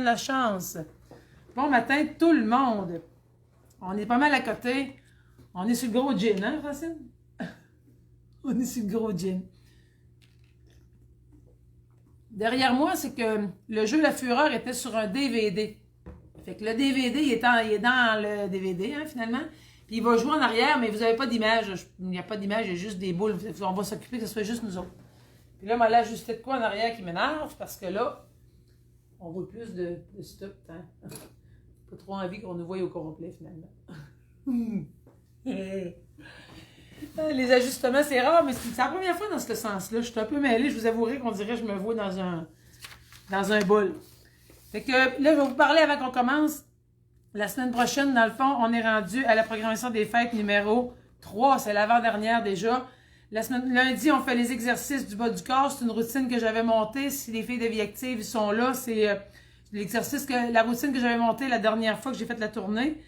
la chance. Bon matin, tout le monde. On est pas mal à côté. On est sur le gros gin, hein, Francine? On est sur le gros gin. Derrière moi, c'est que le jeu La Fureur était sur un DVD. Fait que le DVD, il est dans le DVD, hein, finalement. Puis il va jouer en arrière, mais vous n'avez pas d'image. Il n'y a pas d'image, il y a juste des boules. On va s'occuper que ce soit juste nous autres. Puis là, on m'a ajusté de quoi en arrière qui m'énerve, parce que là, on voit plus de stuff. Hein? Pas trop envie qu'on nous voie au complet, finalement. Les ajustements, c'est rare, mais c'est la première fois dans ce sens-là. Je suis un peu mêlée, je vous avouerai qu'on dirait que je me vois dans un bol. Fait que là, je vais vous parler avant qu'on commence. La semaine prochaine, dans le fond, on est rendu à la programmation des fêtes numéro 3. C'est l'avant-dernière déjà. Lundi, on fait les exercices du bas du corps. C'est une routine que j'avais montée. Si les filles de Vie Active sont là, c'est la routine que j'avais montée la dernière fois que j'ai fait la tournée.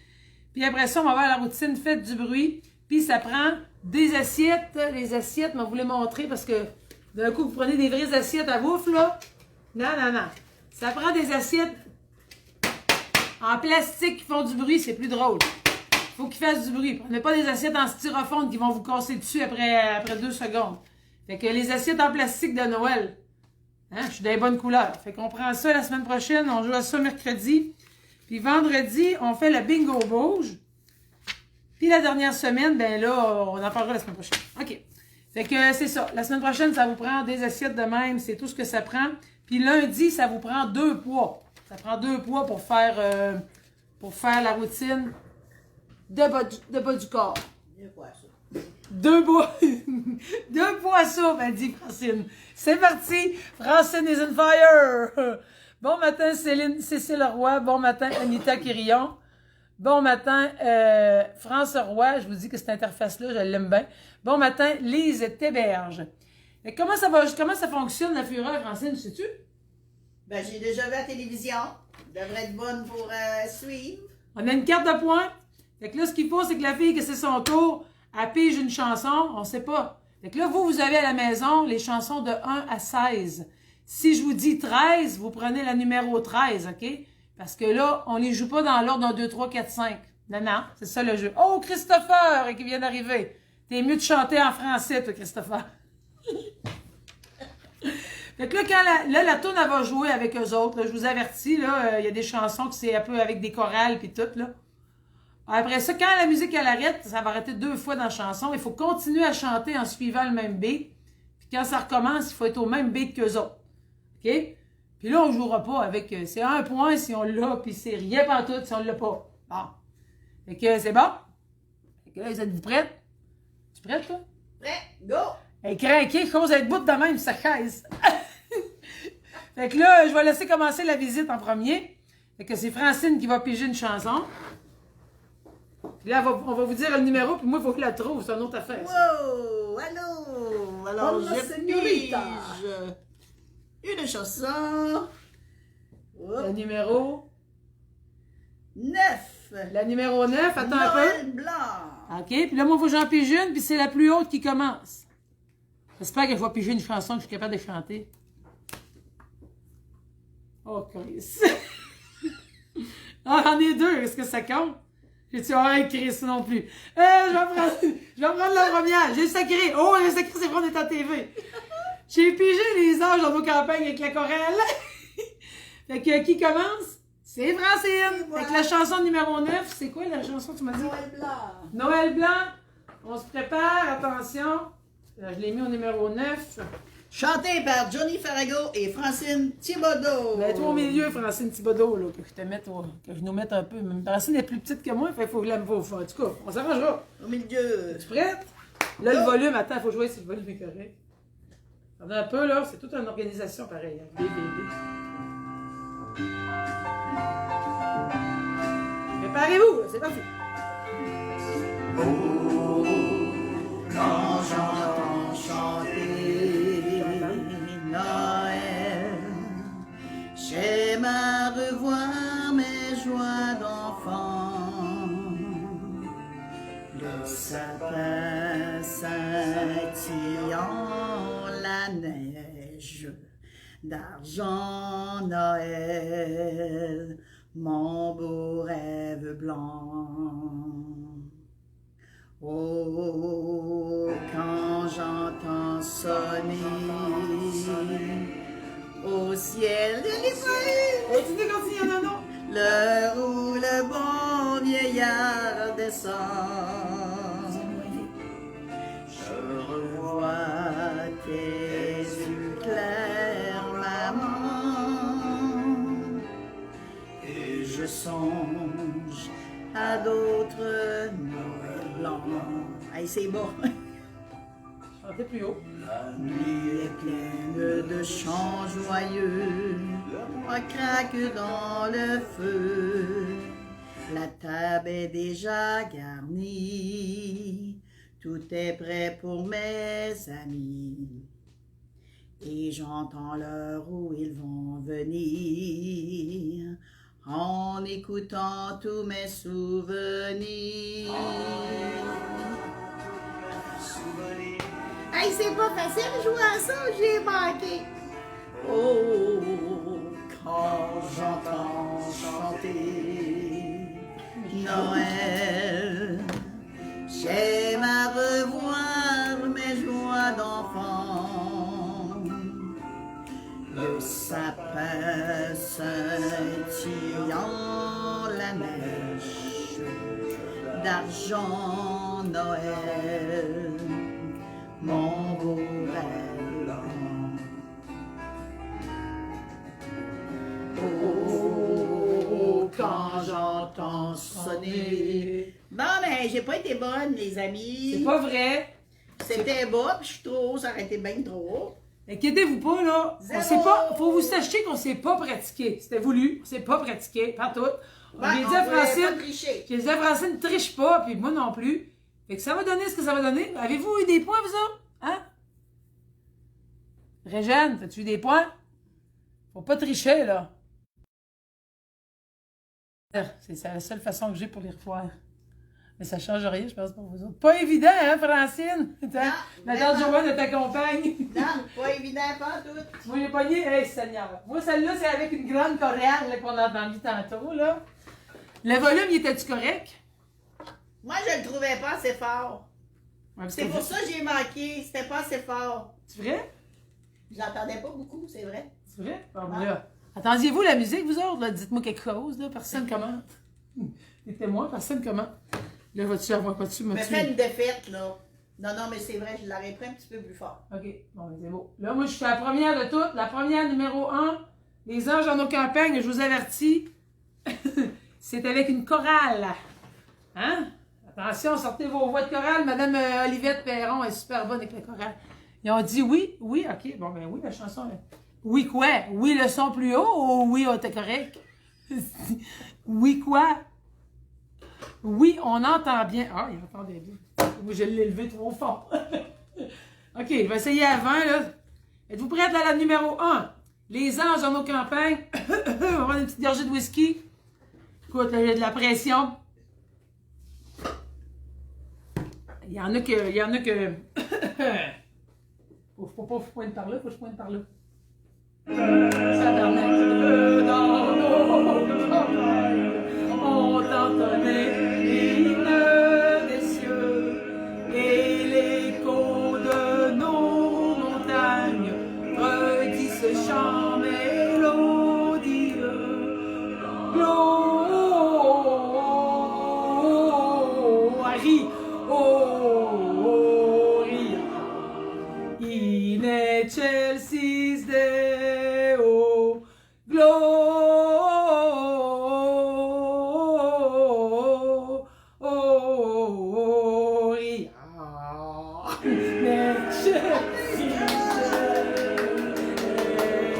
Puis après ça, on va voir la routine Faites du bruit. Puis ça prend des assiettes. Les assiettes, je vais vous les montrer parce que d'un coup, vous prenez des vraies assiettes à bouffe, là. Non. Ça prend des assiettes en plastique qui font du bruit, c'est plus drôle. Faut qu'ils fassent du bruit. Prenez pas des assiettes en styrofoam qui vont vous casser dessus après 2 secondes. Fait que les assiettes en plastique de Noël. Hein, je suis dans les bonnes couleurs. Fait qu'on prend ça la semaine prochaine, on joue à ça mercredi. Puis vendredi, on fait le bingo bouge. Puis la dernière semaine, ben là, on en parlera la semaine prochaine. OK. Fait que c'est ça. La semaine prochaine, ça vous prend des assiettes de même. C'est tout ce que ça prend. Puis lundi, ça vous prend 2 poids. Ça prend 2 poids pour faire la routine de bas du corps. 2 poissons. 2 poissons, m'a dit Francine. C'est parti. Francine is on fire. Bon matin, Cécile Roy. Bon matin, Anita Quirillon. Bon matin, France Roy. Je vous dis que cette interface-là, je l'aime bien. Bon matin, Lise Théberge. Mais comment ça fonctionne, la fureur, Francine, sais-tu? Ben, j'ai déjà vu à la télévision. Devrait être bonne pour suivre. On a une carte de points. Fait que là, ce qu'il faut, c'est que la fille, que c'est son tour, elle pige une chanson. On sait pas. Fait que là, vous avez à la maison les chansons de 1 à 16. Si je vous dis 13, vous prenez la numéro 13, OK? Parce que là, on les joue pas dans l'ordre 1, 2, 3, 4, 5. Non, c'est ça le jeu. Oh, Christopher, qui vient d'arriver. T'es mieux de chanter en français, toi, Christopher. Fait que là, quand la tourne, elle va jouer avec eux autres, là, je vous avertis, là, y a des chansons que c'est un peu avec des chorales puis tout, là. Après ça, quand la musique, elle arrête, ça va arrêter 2 fois dans la chanson. Il faut continuer à chanter en suivant le même beat. Puis quand ça recommence, il faut être au même beat qu'eux autres. OK? Puis là, on ne jouera pas avec... c'est 1 point si on l'a, puis c'est rien pantoute si on ne l'a pas. Bon. Fait que c'est bon? Fait que là, êtes-vous prêtes? Tu es prête, toi? Prêt? Go! Elle est craquée, cause d'être bout de même, sa chaise. Fait que là, je vais laisser commencer la visite en premier. Fait que c'est Francine qui va piger une chanson. Puis là, on va vous dire le numéro, puis moi, il faut que je la trouve. C'est une autre affaire. Wow! Allô! Alors, Hola, je señorita. pige une chanson. Le numéro... 9. La numéro 9, attends un Noël peu. Blanc. OK, puis là, moi, il faut que j'en pige une, puis c'est la plus haute qui commence. J'espère que je vais piger une chanson que je suis capable de chanter. Oh, Chris. Ah, j'en ai 2, est-ce que ça compte? J'ai-tu Chris non plus? Je vais prendre la première. J'ai sacré. Oh, j'ai sacré, c'est vrai, on est à TV. J'ai pigé les anges dans nos campagnes avec la chorale. Fait que qui commence? C'est Francine. Voilà. Fait que la chanson numéro 9, c'est quoi la chanson que tu m'as dit? Noël Blanc. Noël Blanc. On se prépare, attention. Je l'ai mis au numéro 9. Chanté par Johnny Farago et Francine Thibodeau. Mets-toi au milieu, Francine Thibodeau, là, que je nous mette un peu. Même Francine est plus petite que moi, fait qu'il faut que je la mette au fond. En tout cas, on s'arrangera. Au milieu. Es-tu prête? Là, le volume, attends, il faut jouer si le volume est correct. Attends un peu, là, c'est toute une organisation pareille. Hein. DVD. Préparez-vous, là, c'est parti. Oh, quand j'entends chanter Noël, j'aime à revoir mes joies d'enfant. Le sapin scintillant, la neige d'argent Noël, mon beau rêve blanc. Oh, quand j'entends sonner au ciel de l'Israël, Continue, non, non. l'heure où le bon vieillard descend, je revois tes yeux clairs, maman, et je songe à d'autres Noël blancs. Hey, c'est bon! Chantez plus haut. La nuit est pleine de chants joyeux, on craque dans le feu. La table est déjà garnie, tout est prêt pour mes amis. Et j'entends l'heure où ils vont venir, en écoutant tous mes souvenirs. Hey, c'est pas facile de jouer à ça, j'ai manqué. Oh, quand j'entends chanter Noël, j'aime à revoir mes joies d'enfant. Le sapin scintillant, la mèche d'argent Noël, mon beau rêve. Oh, quand j'entends sonner. Bon, ben, j'ai pas été bonne, les amis. C'est pas vrai. C'était bas, puis je suis trop haut, ça aurait été bien trop haut. Inquiétez-vous pas, là. On Zéro. sait pas. Faut vous sachiez qu'on s'est pas pratiqué. C'était voulu. On s'est pas pratiqué. Pas tout. Ben, J'ai on dit à voulait pas Francine. tricher. J'ai dit à Francine, triche pas, puis moi non plus. Fait que ça va donner ce que ça va donner. Avez-vous eu des points, vous autres? Hein? Régène, as-tu eu des points? Faut pas tricher, là. C'est la seule façon que j'ai pour les refaire. Mais ça change rien, je pense, pour vous autres. Pas évident, hein, Francine? Ma tante Joanne t'accompagne. Non, pas évident, pas tout. Moi, j'ai pogné, hey, Seigneur. Moi, celle-là, c'est avec une grande chorale là, qu'on a entendu tantôt, là. Le volume, il était-tu correct? Moi, je le trouvais pas assez fort. Ouais, C'est pour ça que j'ai manqué. C'était pas assez fort. C'est vrai? Je l'entendais pas beaucoup, c'est vrai. C'est vrai? Bon, ben là, attendiez-vous la musique, vous autres? Là? Dites-moi quelque chose, là. Personne commente. Dites-moi, personne commente. Là, vas-tu avoir pas dessus, Mais fais une défaite, là. Non, non, mais c'est vrai, je l'aurais pris un petit peu plus fort. OK, bon, ben, c'est beau. Là, moi, je suis la première de toutes. La première, numéro 1. Les anges en nos campagnes, je vous avertis. C'est avec une chorale. Hein? Attention, sortez vos voix de chorale. Madame Olivette Perron est super bonne avec la chorale. Ils ont dit oui, oui, OK. Bon, ben oui, la chanson. Oui, quoi? Oui, le son plus haut ou oui, on était correct? Oui, quoi? Oui, on entend bien. Ah, il entendait bien. Moi, je l'ai levé trop fort. OK, je vais essayer avant, là. Êtes-vous prête à la numéro 1? Les anges dans nos campagnes. On va avoir une petite gorgée de whisky. Écoute, là, il y a de la pression. Il y en a que... Faut pas pointer par là, faut que je pointe par là. Dans nos campagnes, on entendait l'hymne des cieux et l'écho de nos montagnes redit ce chant mélodieux. Gloire, in excelsis Deo, gloria. In excelsis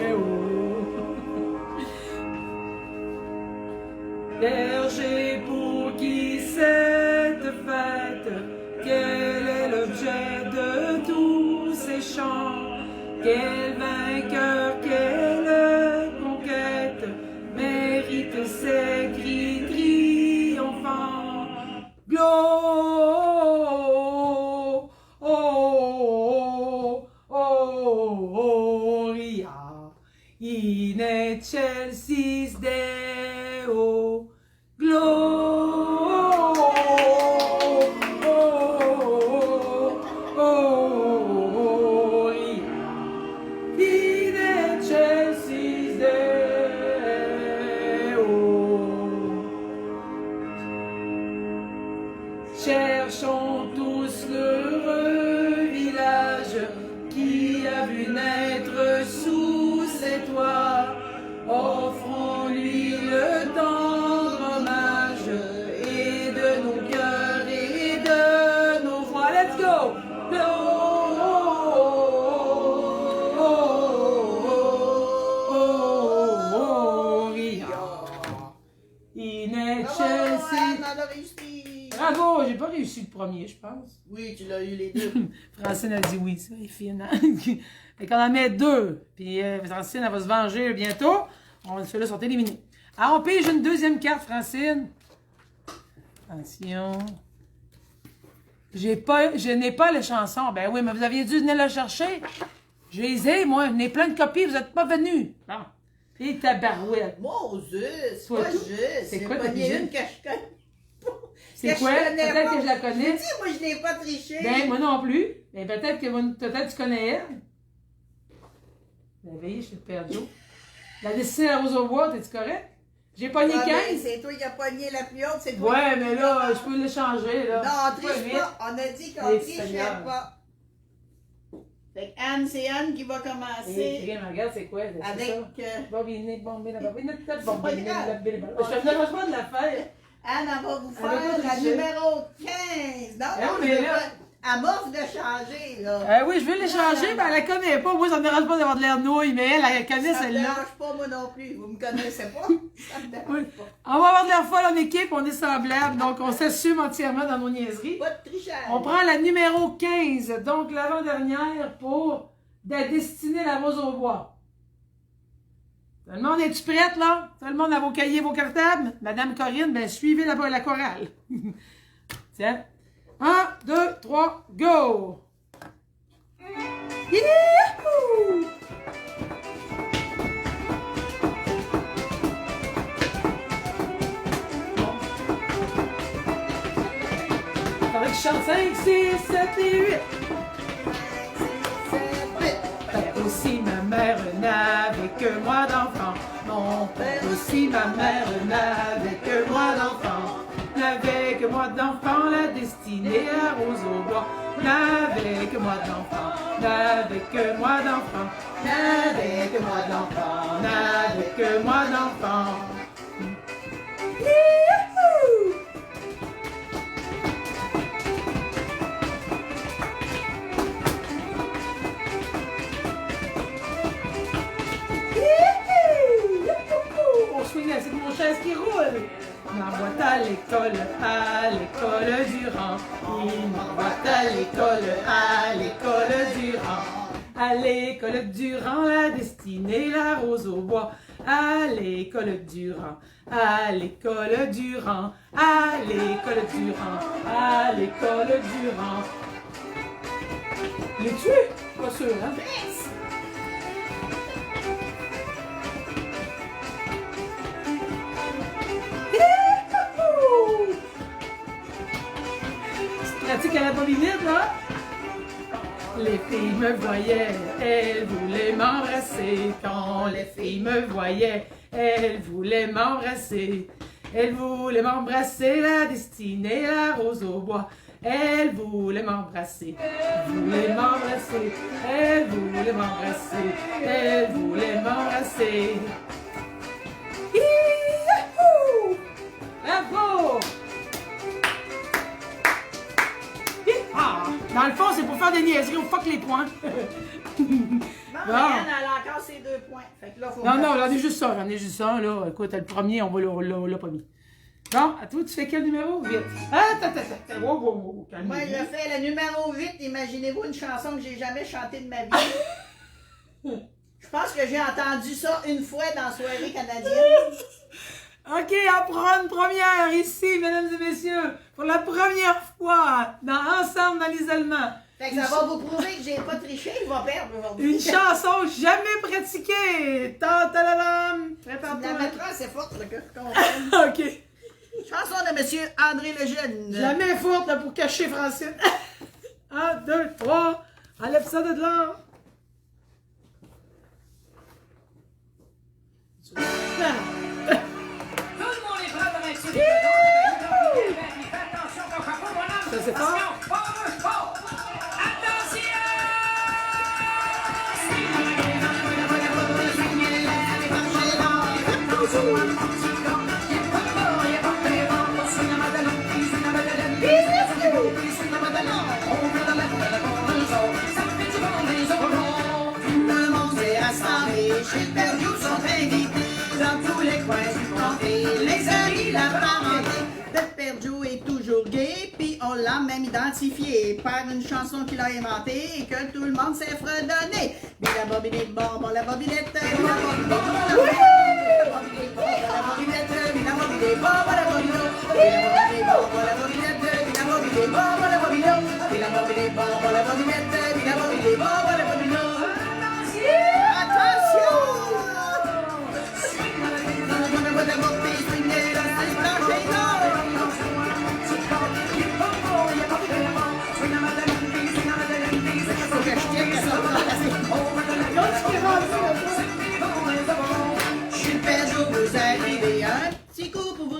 Deo. Berger pour qui cette fête, quel est l'objet de tous ces chants? Quel vainqueur, quelle conquête mérite ces cris triomphants? Gloria Deo gloria. In excelsis Deo. Cherchons tous l'heureux village qui a vu naître sous ses toits. Offrons-lui le tendre hommage et de nos cœurs et de nos voix. Let's go! In excelsis. On a réussi. Bravo, j'ai pas réussi le premier, je pense. Oui, tu l'as eu les deux. Francine a dit oui, ça est fine. Hein? Fait qu'on en met deux. Puis Francine, elle va se venger bientôt. Ceux-là sont éliminés. Alors, on pige une deuxième carte, Francine. Attention. Je n'ai pas les chansons. Ben oui, mais vous aviez dû venir le chercher. Je les ai, moi. Je n'ai plein de copies. Vous n'êtes pas venus. Bon. Et tabarouette. Moses, Toi, pas tout. juste. C'est quoi ta pas cuisine? Une que je connais pas. C'est quoi? Peut-être que je la connais. Je dis, moi, je n'ai pas triché. Ben, moi non plus. Mais peut-être que tu connais elle. La veille, je suis le père Joe. La destinée à la rose au bois, t'es-tu correct? J'ai pogné 15. C'est toi qui as pogné la plus haute, c'est toi. Ouais, mais là, je peux l'échanger, là. Non, on triche pas. On a dit qu'on trichait pas. Fait que Anne, c'est Anne qui va commencer. Regarde, c'est quoi? Avec. Je te de la faire. Anne, elle va vous Elle va pas faire la tricher. numéro 15. Non, Ah oui, mais là- elle m'offre de changer, là. Oui, je veux l'échanger, mais elle la connaît pas. Moi, ça me dérange pas d'avoir de l'air nouille, mais elle connaît Ça me celle-là. dérange pas, moi non plus. Vous me connaissez pas. Ça me dérange Oui. pas. On va avoir de l'air folle en équipe, on est semblables, donc on s'assume entièrement dans nos niaiseries. Pas de trichage. On prend la numéro 15, donc l'avant-dernière pour la destinée la rose au bois. Tout le monde, es-tu prête, là? Tout le monde a vos cahiers, vos cartables? Madame Corinne, ben suivez la chorale. Tiens. 1, 2, 3, go! Youhou! Faudrait que je chante 5, 6, 7 et 8. Père aussi, ma mère n'avait que moi d'enfant. Mon père aussi, ma mère n'avait que moi d'enfant. N'avait que moi d'enfant, la destinée à rose au bois. N'avait que moi d'enfant, n'avait que moi d'enfant. N'avait que moi d'enfant, n'avait que moi d'enfant. Youhou! On swing avec mon chaise qui roule. Il m'envoie à l'école Durand. Il m'envoie à l'école Durand. À l'école Durand, la destinée, la rose au bois. À l'école Durand, à l'école Durand, à l'école Durand, à l'école Durand. Les tué? Pas sûr, hein? Pratique à la bobinette, là. Les filles me voyaient, elles voulaient m'embrasser. Quand les filles me voyaient, elles voulaient m'embrasser. Elles voulaient m'embrasser, la destinée, la rose au bois. Elles voulaient m'embrasser, elles voulaient m'embrasser, elles voulaient m'embrasser, elles voulaient m'embrasser. Youhou! Bravo! Dans le fond, c'est pour faire des niaiseries, on fuck les points. Non, mais Anne, elle a encore ses 2 points. Fait que là, faut Non, j'en ai juste ça, là. Écoute, le premier, on va l'a pas mis. Bon, à toi, tu fais quel numéro? Vite. Attends. Wow, calme-toi. Moi, je fais le numéro 8. Imaginez-vous une chanson que j'ai jamais chantée de ma vie. Je pense que j'ai entendu ça une fois dans la soirée canadienne. OK, on prend une première ici, mesdames et messieurs, pour la première fois, Ensemble dans l'isolement. Fait que ça va vous prouver que j'ai pas triché, il va perdre aujourd'hui. Une chanson jamais pratiquée. Ta-ta-la-lam. Prépare-toi. La mettra assez forte, là, que je comprenne. OK. Chanson de Monsieur André Lejeune. Jamais forte là, pour cacher Francine. 1, 2, 3. Enlève ça de là. Tout le monde est prêt pour un petit fais attention ton chapeau, mon homme. Ça, c'est fort. Le monde s'est rassemblé, chez le Père Dieu sont invités, dans tous les coins du comté, les amis, la parenté. Le Père Joe est toujours gay, puis on l'a même identifié par une chanson qu'il a inventée et que tout le monde s'est fredonné. Bila bobinette, bon, la bobinette, bila bobinette, bon, la bobinette, la bobinette, bila bobinette, bon, la bobinette, la bobinette, bila bobinette, bon, la bobinette, bila bobinette, bon, la bobinette, bila bobinette, bon, la bobinette.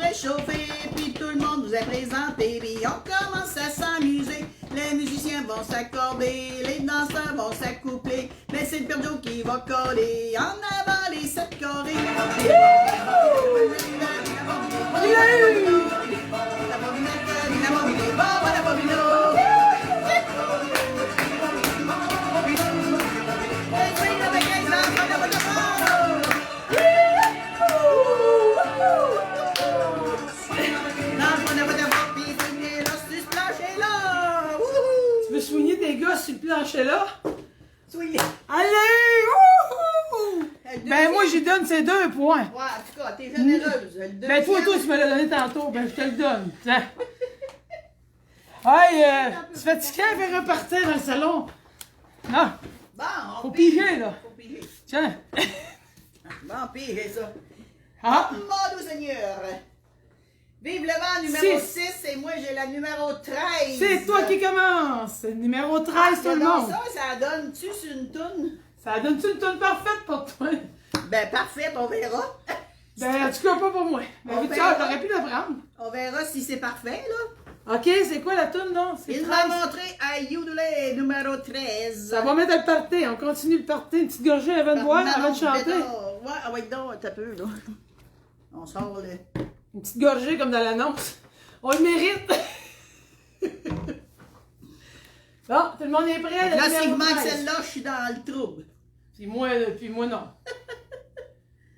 Réchauffer, puis tout le monde vous est présenté, puis on commence à s'amuser. Les musiciens vont s'accorder, les danseurs vont s'accoupler, mais c'est le Père Joe qui va coller en avant les 7 chorés. Tu veux soigner des gars sur le plancher là? Soyez. Allez! Wouhou! Ben moi, j'y donne ces 2 points. Ouais, en tout cas, t'es généreuse. Le Ben toi, deuxième- tu me l'as donné tantôt, ben je te le donne. Tiens. Hey, tu fatigué à faire repartir dans le salon? Non, Bon, on faut pige. piger là. Faut piger. Tiens. Bon, pige ça. Ah, Mon doux Seigneur. Vive le vent numéro Six. 6 et moi j'ai la numéro 13. c'est toi qui commence. Numéro 13, tout le C'est donc monde. ça donne-tu sur une toune? Ça donne-tu une tonne parfaite pour toi? Ben parfait, on verra. Ben, en tout cas, pas pour moi. Ben, On Richard, verra. t'aurais pu le prendre. On verra si c'est parfait, là. OK, c'est quoi la toune, non? C'est Il m'a 13. montré à Youdley numéro 13. Ça va mettre le party. On continue le party. Une petite gorgée avant de boire, avant de chanter. Ouais, ah ouais, donc, t'as peu, là. On sort, là. Une petite gorgée comme dans l'annonce. On le mérite. Bon, tout le monde est prêt? Là, numéro s'il manque 13. celle-là, je suis dans le trouble. Puis moi non.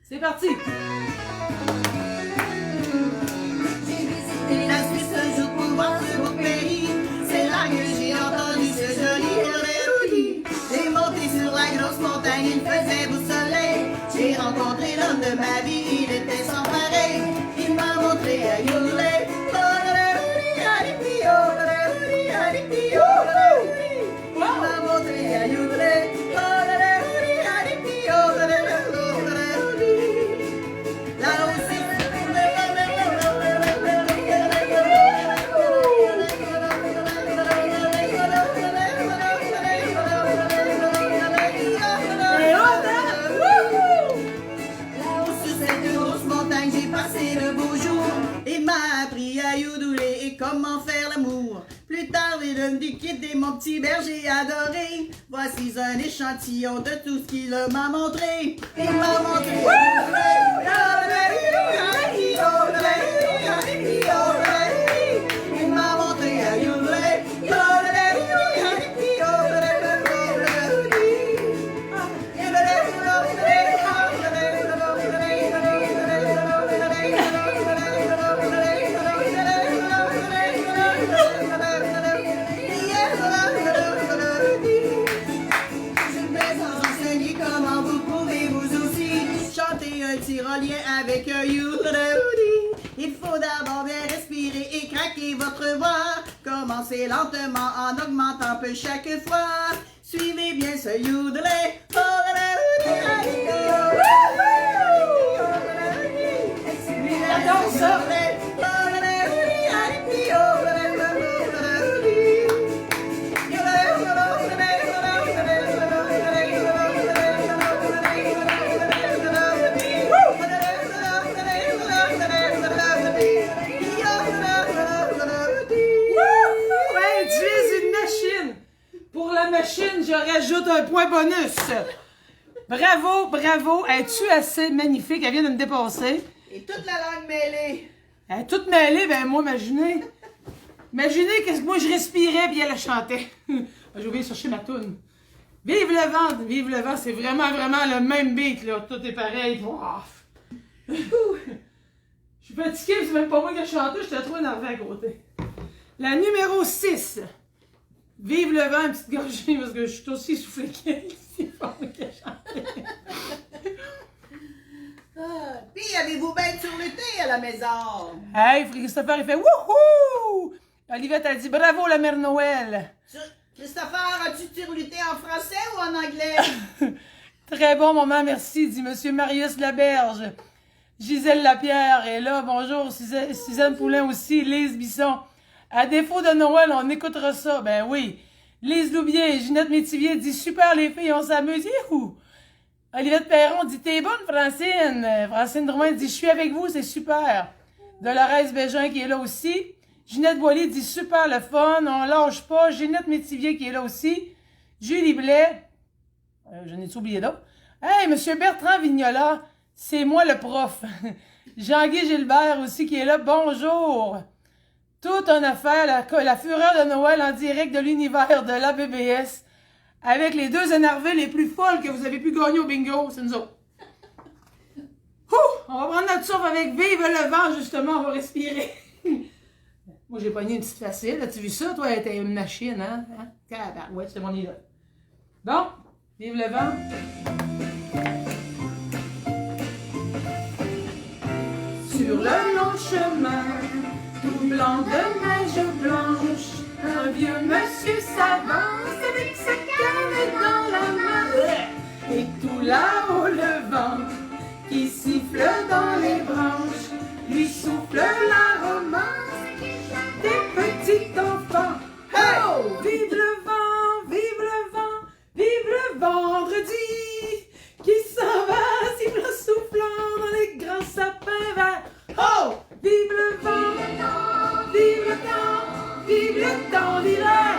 C'est parti. J'ai visité la Suisse un jour pour voir ce beau pays. C'est là que j'ai entendu ce joli Héroï. J'ai monté sur la grosse montagne, il faisait beau soleil. J'ai rencontré l'homme de ma vie, il était sans pareil. Il m'a montré à Yodelay. Il m'a montré à Yodelay. Là aussi. Sur cette grosse montagne, j'ai passé le beau jour. Il m'a appris à yodeler et comment faire l'amour. Plus tard, il est devenu quitte et mon petit berger adoré. Voici un échantillon de tout ce qu'il m'a montré. Il m'a montré. Il m'a montré à yodeler. Comment vous pouvez vous aussi chanter un tyrolien avec un yodeloudi. Il faut d'abord bien respirer et craquer votre voix. Comment commencer lentement en augmentant peu chaque fois. Suivez bien ce yodelet. J'adore ça. Ouais, tu es une machine. Pour la machine, je rajoute un point bonus. Bravo, bravo. Es-tu assez magnifique? Elle vient de me dépasser. Et toute la langue mêlée. Elle est toute mêlée, ben moi, imaginez. Imaginez qu'est-ce que moi je respirais puis elle chantait. J'ai oublié de chercher ma toune. Vive le vent, c'est vraiment, vraiment le même beat, là. Tout est pareil. Wow. Je suis fatiguée, c'est même pas moi qui ai chanté, j'étais trop énervée à côté. La numéro 6. Vive le vent, une petite gorgée, parce que je suis aussi essoufflée qu'elle. C'est pas moi qui ai chanté. Puis, avez-vous bien surluté à la maison? Hey, Christopher, il fait wouhou! Olivette a dit bravo la mère Noël. Christopher, as-tu surluté en français ou en anglais? Très bon moment, merci, dit Monsieur Marius Laberge. Gisèle Lapierre est là, bonjour, Suzanne Poulain aussi, Lise Bisson. À défaut de Noël, on écoutera ça, ben oui. Lise Loubier, Ginette Métivier dit super les filles, on s'amuse, youhou! Olivette Perron dit t'es bonne, Francine. Francine Drouin dit je suis avec vous, c'est super. Dolores Bégin qui est là aussi. Ginette Boilly dit super le fun, on lâche pas. Ginette Métivier qui est là aussi. Julie Blais. Je n'ai oublié d'autres. Hey, Monsieur Bertrand Vignola, c'est moi le prof. Jean-Guy Gilbert aussi qui est là. Bonjour. Toute une affaire, la fureur de Noël en direct de l'univers de la BBS. Avec les deux énervés les plus folles que vous avez pu gagner au bingo, c'est nous autres. On va prendre notre souffle avec Vive le vent, justement, on va respirer. Moi, j'ai pogné une petite facile. As-tu vu ça? Toi, t'es une machine, hein? Ouais, c'est mon idole. Bon, vive le vent. Sur le long chemin, tout blanc de neige blanche, un vieux monsieur s'avance avec sa canne dans la main. Et tout là-haut le vent qui siffle dans les branches lui souffle la romance des petits enfants. Oh! Vive le vent, vive le vent, vive le vendredi qui s'en va sifflant soufflant dans les grands sapins verts. Oh! Vive le vent, vive le temps, vive le temps d'hiver.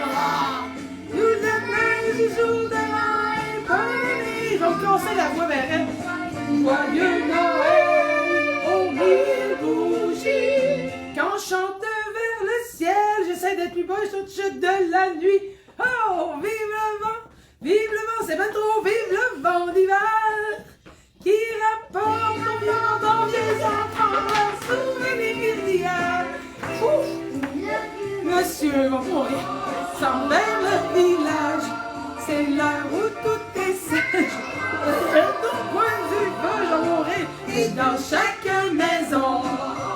Nous aimons du jour de l'an, bonne année. Je vais me casser la voix, ben, joyeux Noël aux mille bougies. Quand on chante vers le ciel, j'essaie d'être plus bas sur le chute de la nuit. Oh, vive le vent, c'est bien trop, vive le vent d'hiver qui rapporte aux vieux enfants leurs souvenirs d'hier. Monsieur va mourir, s'en vers le village, c'est l'heure où tout est sage. Au coin du feu, j'en mourrai, et dans chaque maison,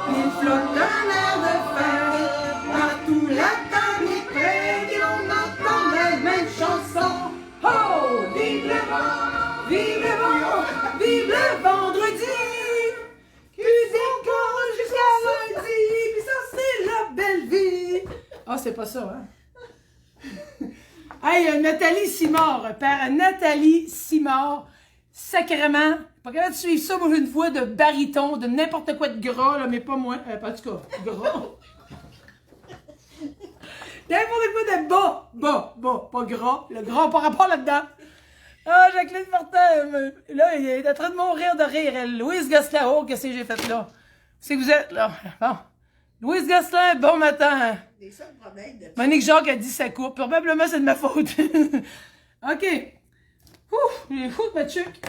il flotte un air de fer. Partout la table est prête et on entend la même chanson. Oh, vive le vent, vive le vent, vive le vendredi. Cuisine corps jusqu'à lundi, puis ça c'est la belle vie. Ah, c'est pas ça, hein? Hey, Nathalie Simard, par Nathalie Simard, sacrément, pas capable de suivre ça, moi, une fois de baryton, de n'importe quoi de gras, là, mais pas moi, en tout cas, gras. N'importe quoi de bas, pas gras, le gras n'a pas rapport là-dedans. Ah, Jacqueline Fortin, là, il est en train de mourir de rire, elle. Louise Gosselin, qu'est-ce que j'ai fait là? C'est que vous êtes, là? Bon. Louise Gosselin, bon matin. Des seuls problèmes de... Monique Jacques a dit sa coupe. Probablement, c'est de ma faute. OK. Ouf, j'ai fou de ma tuque.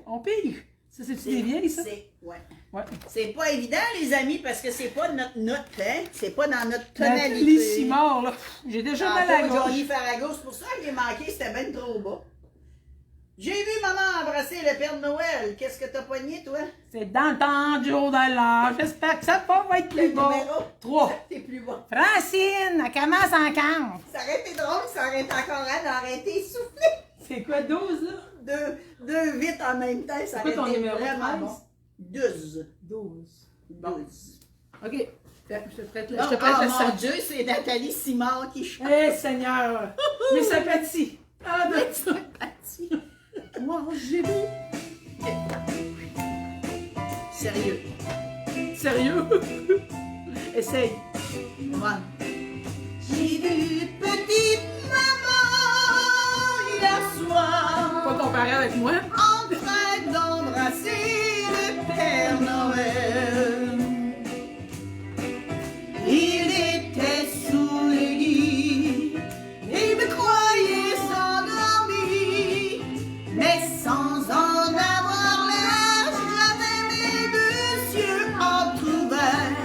On pille. Ça, c'est-tu des vieilles, ça? Ouais. Ouais. C'est pas évident, les amis, parce que c'est pas notre note, hein? C'est pas dans notre tonalité. Nathalie Simard, là. J'ai déjà mal à la gorge. Johnny Farrago, c'est pour ça qu'il est manqué, c'était ben trop bas. J'ai vu maman embrasser le Père Noël. Qu'est-ce que t'as poigné, toi? C'est dans le temps du jour de l'an. J'espère que ça va être plus bon. Numéro? 3. T'es plus bon. Francine, elle commence en 15. Ça aurait été drôle, ça aurait été encore elle aurait été essoufflée. C'est quoi, 12, là? Deux vite en même temps, ça C'est quoi aurait ton été numéro, vraiment 13? bon. 12. 12. 12. OK. Je te prête le, Non, je te prête oh le mon sang. Dieu, c'est Nathalie Simard qui chante. Eh, Seigneur! Mes sympathies! Ah, de ça! Moi, j'ai vu. Sérieux. Sérieux? Essaye. Moi. J'ai vu petite maman hier soir Pas comparer avec moi. en train d'embrasser le Père Noël. Il était sous le lit et me croyait endormi, mais sans en avoir l'air, j'avais mes deux yeux entrouverts.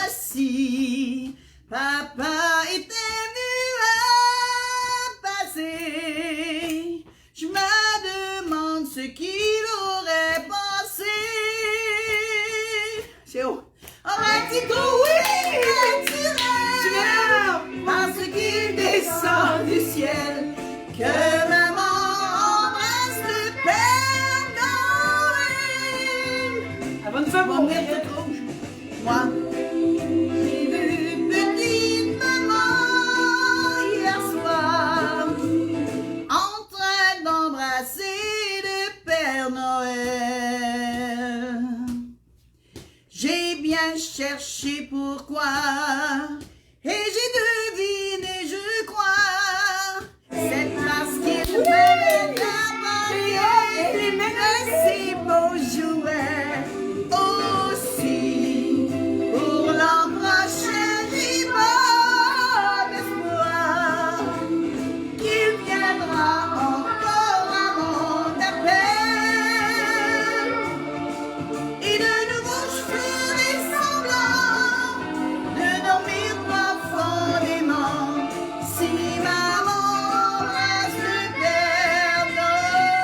Assis, papa était venu à passer. Je me demande ce qu'il aurait pensé. C'est haut. Aurait-il trouvé naturel parce qu'il descend du ciel que maman embrasse le Père Noël? Elle va nous faire Mon mourir. mère rouge. Moi, j'ai vu petite maman hier soir en train d'embrasser le Père Noël. J'ai bien cherché pourquoi et j'ai deviné, je crois. C'est parce qu'il m'avait apporté ses beaux jouets aussi. Pour l'an prochain, j'ai bon espoir qu'il viendra encore à mon appel. Et de nouveau je ferai semblant de dormir profondément si maman embrasse le Père Noël.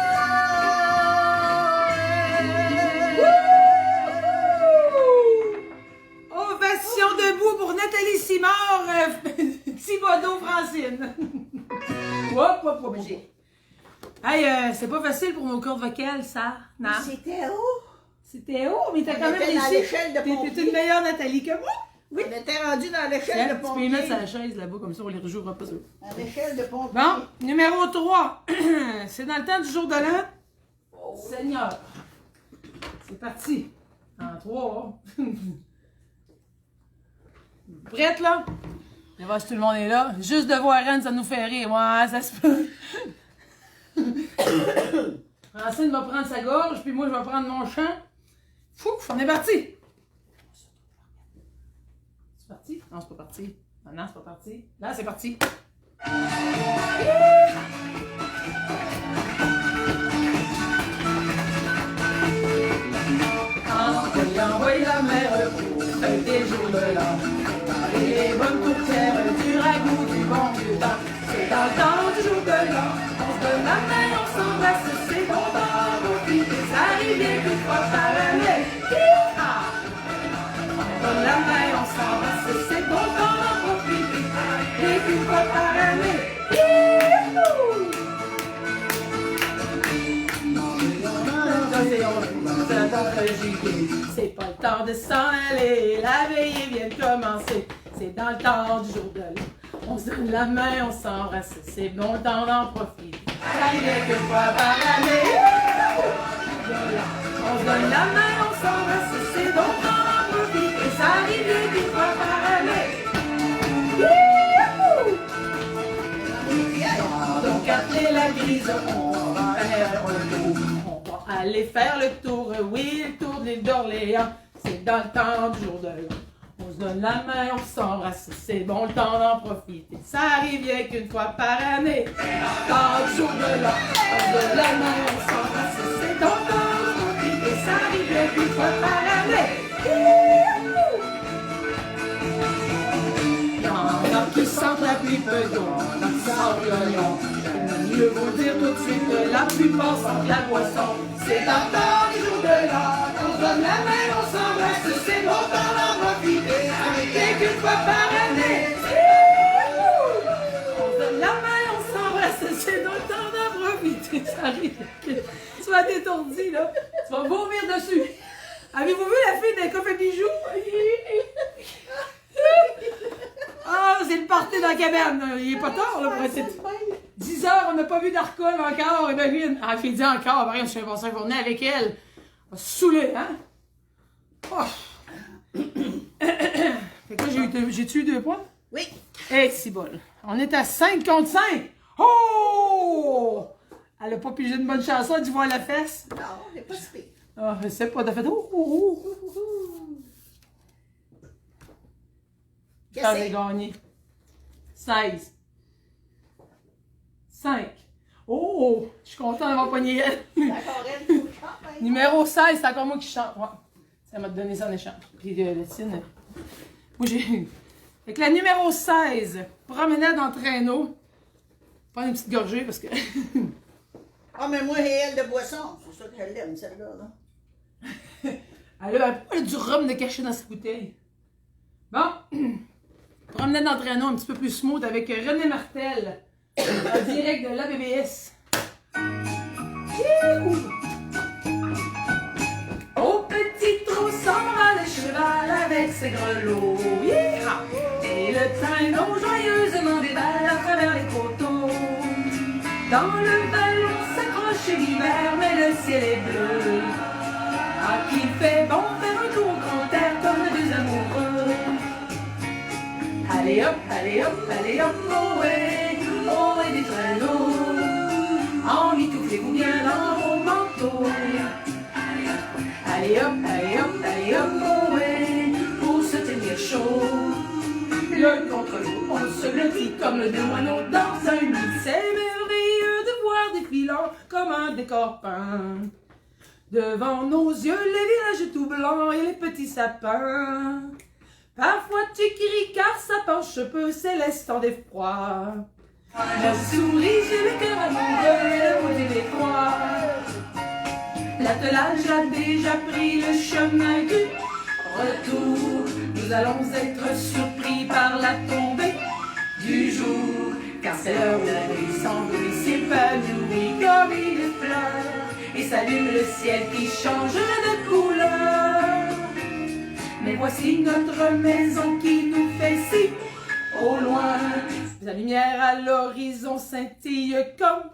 Ovation debout pour Nathalie Simard, Thibodeau, Francine. Hop, hop, hop, hop. Hey, c'est pas facile pour nos cordes vocales, ça, non? C'était où? C'était haut, mais t'as On quand même était dans réussi. l'échelle de pompier. T'es une meilleure Nathalie que moi. Oui. On était rendu dans l'échelle Tiens, de tu peux y pompier. mettre sa chaise là-bas, comme ça on les rejouera pas sûr. Dans l'échelle de pompier. Bon, numéro 3. C'est dans le temps du jour de l'an. Seigneur. C'est parti. En 3. Prête, là? Je vais voir si tout le monde est là. Juste de voir Anne, ça nous fait rire. Ouais, ça se peut. Francine va prendre sa gorge, puis moi, je vais prendre mon chant. Fouf, on est parti. C'est parti? Non, c'est pas parti. Non, c'est pas parti. Là, c'est parti. Envoie la mer pour fêter le jour de l'an. Les bonnes tourtières, du ragoût, du bon vieux temps. C'est dans le temps du jour de l'an. On se donne la main, on s'embrasse, c'est bon d'en profiter. Ça arrive bien qu'une fois par année. Ah! On donne la main, on s'embrasse, c'est bon d'en profiter. Et qu'une fois par année. C'est pas le temps de s'en aller, la veillée vient de commencer. C'est dans le temps du jour de l'an. On se donne la main, on s'embrasse, c'est bon le temps d'en profiter. Ça arrive qu'une fois par année. On se donne la main, on s'embrasse, c'est bon le temps d'en profiter. Ça arrive qu'une fois par année. Donc après la grise, on va faire un tour. On va aller faire le tour, oui, le tour de l'île d'Orléans. C'est dans le temps du jour de l'an. On se donne la main, on s'embrasse, c'est bon le temps d'en profiter. Ça arrive bien qu'une fois par année. Dans le jour de l'an, on se donne la main, on s'embrasse, c'est bon le temps d'en profiter. Ça arrive bien qu'une fois par année. Il y en a qui sentent la pluie, peu d'autres qui sentent l'oignon. Je vous dire tout de suite que la plupart sentent la boisson. C'est dans le temps des jours de l'an, on se donne la main, on s'embrasse, c'est bon d'en en profiter. Rien qu'une fois par année. On se donne la main, on s'embrasse, c'est dans le temps d'en profiter. Ça arrive. Tu vas t'étourdir, là. Tu vas vomir dessus. Avez-vous vu la fille d'un coffre bijoux? Ah, c'est le party dans la cabane. Il est pas tard, là, pour être 10 heures, on n'a pas vu d'alcool encore. Imagine. Ah, elle dit encore. Marie, je suis passé une journée avec elle. On va se saouler, hein? Oh. Fait que là, j'ai-tu eu 2 points? Oui. Eh, c'est bol. On est à 5 contre 5. Oh! Elle a pas pigé une bonne chanson, elle dit voir la fesse. Non, j'ai pas si pire. Ah, je sais pas, t'as fait oh, oh, oh. J'avais gagné. 16. 5. Oh! Je suis content d'avoir pogné elle. D'accord, elle, faut que je chante, hein. Numéro 16, c'est encore moi qui chante. Ouais. Ça m'a donné ça en échange. Puis le tienne. Moi j'ai. Fait que la numéro 16, promenade en traîneau. Prends une petite gorgée parce que. Ah, mais moi, et elle de boisson. C'est ça que je l'aime, celle-là. Là. Elle a du rhum de caché dans sa bouteille. Bon. Promenade en traîneau un petit peu plus smooth avec René Martel. En direct de l'ABBS. Au petit trou s'en va le cheval avec ses grelots. Yeah! Et le traîneau joyeusement déballe à travers les coteaux. Dans le ballon s'accroche l'hiver, mais le ciel est bleu. Ah, qu'il fait bon faire un tour au grand air comme deux amoureux. Allez hop, allez hop, allez hop, oh ouais des traîneaux. Emmitouflez-vous bien dans vos manteaux. Allez hop, allez hop, allez hop, oh ouais, pour se tenir chaud. L'un contre l'autre, on se blottit comme deux moineaux dans un nid. C'est merveilleux de voir défilant comme un décor peint. Devant nos yeux, les villages tout blancs et les petits sapins. Parfois tu cries car ça penche peu, céleste en d'effroi. Je souris, j'ai le cœur amoureux et le bout des croix. L'attelage a déjà pris le chemin du retour. Nous allons être surpris par la tombée du jour. Car c'est l'heure où la nuit s'envolée s'épanouit comme une fleur et s'allume le ciel qui change de couleur. Mais voici notre maison qui nous fait si au loin. La lumière à l'horizon scintille comme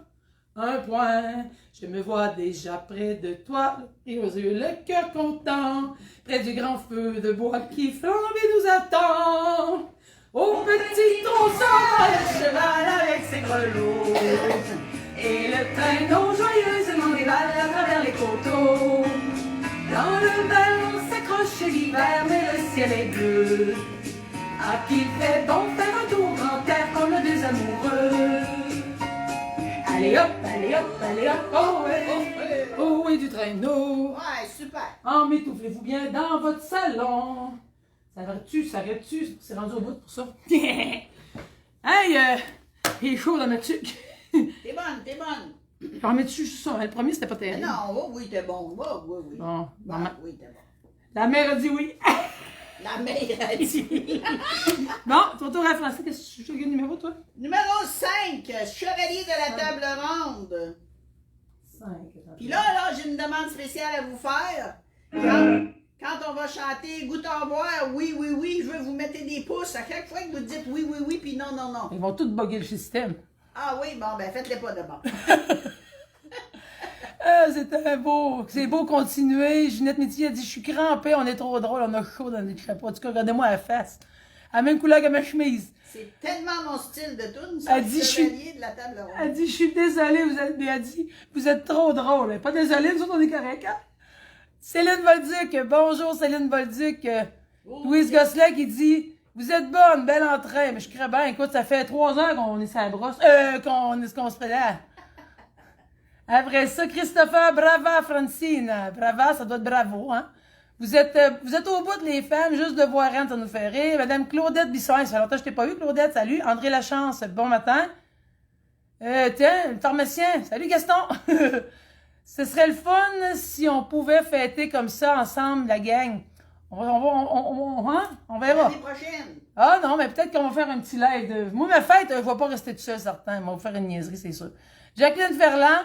un point. Je me vois déjà près de toi, et aux yeux le cœur content, près du grand feu de bois qui flambe et nous attend. Au petit tronçon, le cheval avec ses grelots, et le traîneau joyeusement dévale à travers les coteaux. Dans le ballon s'accroche l'hiver, mais le ciel est bleu. Ah, qu'il fait bon faire un tour en terre comme deux amoureux. Allez hop, allez hop, allez hop, oh ouais, oh ouais du traîneau. Ouais, super. Emmitouflez-vous bien dans votre salon. Ça arrête-tu, c'est rendu au bout pour ça. Hey, il est chaud dans ma tuque. T'es bonne, t'es bonne. J'en mets-tu juste ça, le premier c'était pas terrible. Non, oh, oui, t'es bon. Oh, oui, oui. Bon, Oui, t'es bon. la mère a dit oui. La mère a dit. Bon, ton tour à Français, qu'est-ce que tu as le numéro toi? Numéro 5, chevalier de la table ronde. 5. Puis là, j'ai une demande spéciale à vous faire. Quand on va chanter Goûte en boire, oui, oui, oui, je veux vous mettre des pouces à chaque fois que vous dites oui, oui, oui, puis non, non, non. Ils vont tous bugger le système. Ah oui, bon, ben faites-les pas de bon. C'est beau continuer. Ginette Métier a dit, je suis crampée, on est trop drôle, on a chaud dans les chapeaux. En tout cas, regardez-moi la face. À la même couleur que ma chemise. C'est tellement mon style de tune, ça, Elle dit, chevalier de la table ronde. Elle dit, je suis désolée, elle dit, vous êtes trop drôle. Mais pas désolée, nous autres, on est corrects, hein? Céline Bolduc, bonjour Céline Bolduc. Louise Gosselin qui dit, vous êtes bonne, belle entrée. Mais je crée bien, écoute, ça fait 3 heures qu'on est sur la brosse, qu'on se fait là. Après ça, Christopher, brava Francine. Brava, ça doit être bravo, hein. Vous êtes au bout de les femmes, juste de voir Anne, ça nous fait rire. Madame Claudette Bisson, ça fait longtemps que je t'ai pas vu, Claudette, salut. André Lachance, bon matin. Tiens, le pharmacien. Salut Gaston. Ce serait le fun si on pouvait fêter comme ça ensemble, la gang. On verra. L'année prochaine. Ah non, mais peut-être qu'on va faire un petit live. Moi, ma fête, je ne vais pas rester tout seul, certain. On va faire une niaiserie, c'est sûr. Jacqueline Ferland,